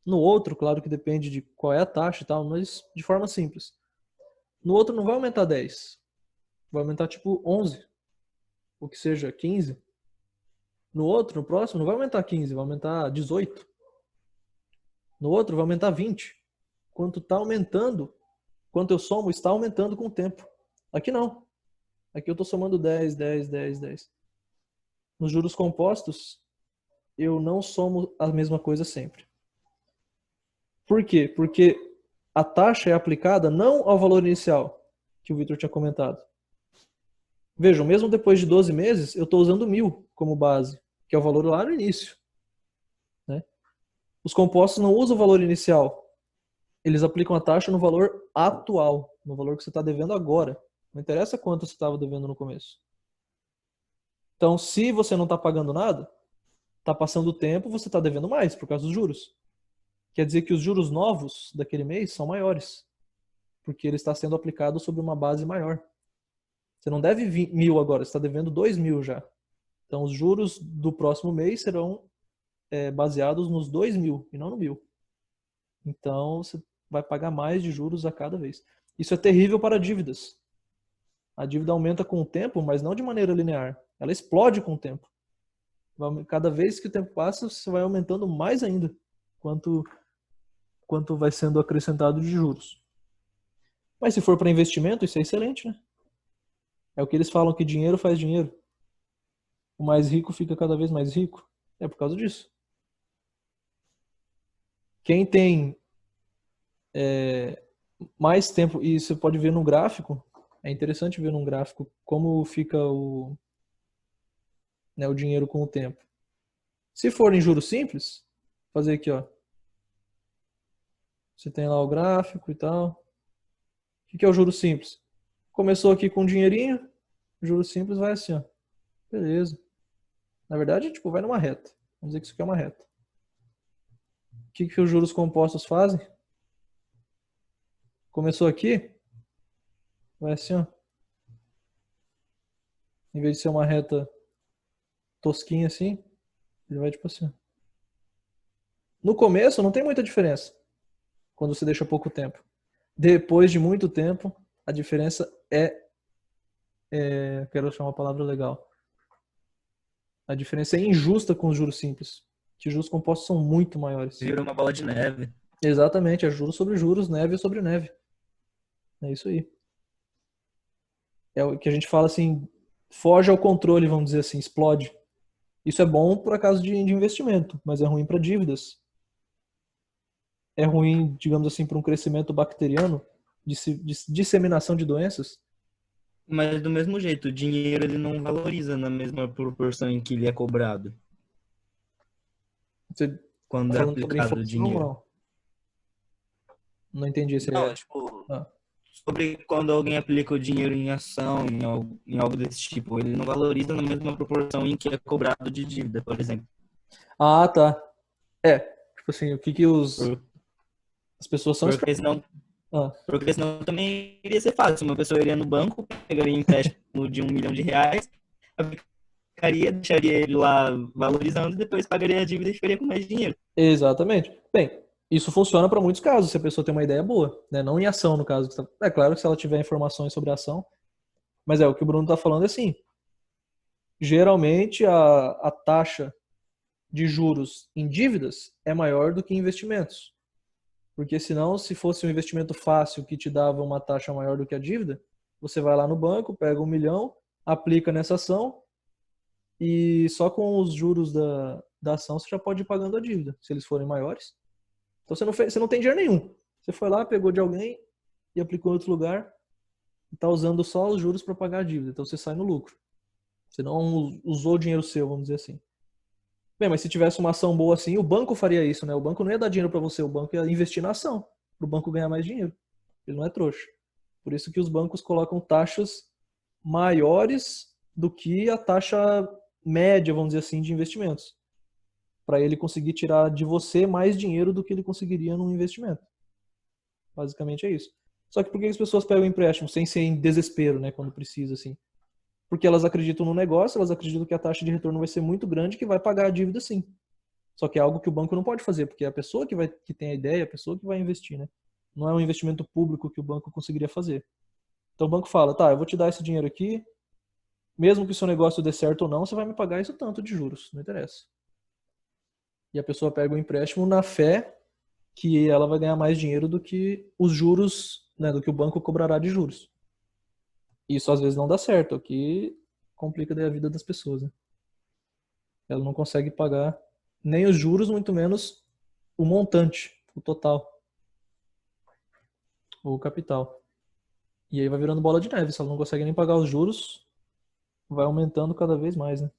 no outro, claro que depende de qual é a taxa e tal, mas de forma simples. No outro não vai aumentar 10. Vai aumentar tipo 11. Ou que seja 15. No outro, no próximo, não vai aumentar 15, vai aumentar 18. No outro vai aumentar 20. Quanto está aumentando, quanto eu somo, está aumentando com o tempo. Aqui não. Aqui eu estou somando 10, 10, 10, 10. Nos juros compostos, eu não somo a mesma coisa sempre. Por quê? Porque a taxa é aplicada não ao valor inicial, que o Vitor tinha comentado. Vejam, mesmo depois de 12 meses, eu estou usando 1.000 como base, que é o valor lá no início. Né? Os compostos não usam o valor inicial. Eles aplicam a taxa no valor atual, no valor que você está devendo agora. Não interessa quanto você estava devendo no começo. Então, se você não está pagando nada, está passando o tempo, você está devendo mais por causa dos juros. Quer dizer que os juros novos daquele mês são maiores, porque ele está sendo aplicado sobre uma base maior. Você não deve 1.000 agora, você está devendo 2.000 já. Então, os juros do próximo mês serão baseados nos 2.000 e não no 1.000. Então, você vai pagar mais de juros a cada vez. Isso é terrível para dívidas. A dívida aumenta com o tempo, mas não de maneira linear. Ela explode com o tempo. Cada vez que o tempo passa, você vai aumentando mais ainda quanto vai sendo acrescentado de juros. Mas se for para investimento, isso é excelente, né? É o que eles falam, que dinheiro faz dinheiro. O mais rico fica cada vez mais rico. É por causa disso. Quem tem mais tempo, e você pode ver no gráfico, é interessante ver num gráfico como fica o dinheiro com o tempo. Se for em juros simples, vou fazer aqui, ó. Você tem lá o gráfico e tal. O que é o juros simples? Começou aqui com um dinheirinho, juros simples vai assim, ó. Beleza. Na verdade, tipo, vai numa reta. Vamos dizer que isso aqui é uma reta. O que os juros compostos fazem? Começou aqui, vai assim, ó. Em vez de ser uma reta tosquinha assim, ele vai tipo assim. No começo não tem muita diferença, quando você deixa pouco tempo. Depois de muito tempo, a diferença quero achar uma palavra legal. A diferença é injusta com os juros simples. Que os juros compostos são muito maiores. Vira uma bola de neve. Exatamente, é juros sobre juros, neve sobre neve. É isso aí. É o que a gente fala assim, foge ao controle, vamos dizer assim, explode. Isso é bom por acaso de investimento, mas é ruim para dívidas. É ruim, digamos assim, para um crescimento bacteriano, de disseminação de doenças. Mas do mesmo jeito, o dinheiro ele não valoriza na mesma proporção em que ele é cobrado. Você Quando é falando sobre aplicado o inflação, dinheiro. não? Não entendi esse Não, tipo, Ah. sobre quando alguém aplica o dinheiro em ação, em algo desse tipo, ele não valoriza na mesma proporção em que é cobrado de dívida, por exemplo. Ah, tá. Tipo assim, o que as pessoas são Porque senão, Ah. porque senão também iria ser fácil. Uma pessoa iria no banco, pegaria empréstimo de R$1 milhão, aplicaria, deixaria ele lá valorizando e depois pagaria a dívida e ficaria com mais dinheiro. Exatamente. Bem, Isso funciona para muitos casos, se a pessoa tem uma ideia boa, né? Não em ação, no caso. É claro que se ela tiver informações sobre a ação, mas o que o Bruno está falando é assim, geralmente a taxa de juros em dívidas é maior do que em investimentos. Porque senão, se fosse um investimento fácil que te dava uma taxa maior do que a dívida, você vai lá no banco, pega 1 milhão, aplica nessa ação e só com os juros da ação você já pode ir pagando a dívida, se eles forem maiores. Então você não tem dinheiro nenhum. Você foi lá, pegou de alguém e aplicou em outro lugar e está usando só os juros para pagar a dívida. Então você sai no lucro. Você não usou o dinheiro seu, vamos dizer assim. Bem, mas se tivesse uma ação boa assim, o banco faria isso, né? O banco não ia dar dinheiro para você, o banco ia investir na ação, para o banco ganhar mais dinheiro. Ele não é trouxa. Por isso que os bancos colocam taxas maiores do que a taxa média, vamos dizer assim, de investimentos. Para ele conseguir tirar de você mais dinheiro do que ele conseguiria num investimento. Basicamente é isso. Só que por que as pessoas pegam empréstimo sem ser em desespero, né? Quando precisa, assim? Porque elas acreditam no negócio, elas acreditam que a taxa de retorno vai ser muito grande, que vai pagar a dívida sim. Só que é algo que o banco não pode fazer, porque é a pessoa que tem a ideia, a pessoa que vai investir, né? Não é um investimento público que o banco conseguiria fazer. Então o banco fala, tá, eu vou te dar esse dinheiro aqui, mesmo que o seu negócio dê certo ou não, você vai me pagar isso tanto de juros, não interessa. E a pessoa pega o empréstimo na fé que ela vai ganhar mais dinheiro do que os juros, né, do que o banco cobrará de juros. Isso às vezes não dá certo, o que complica daí a vida das pessoas, né? Ela não consegue pagar nem os juros, muito menos o montante, o total, ou o capital. E aí vai virando bola de neve, se ela não consegue nem pagar os juros, vai aumentando cada vez mais, né?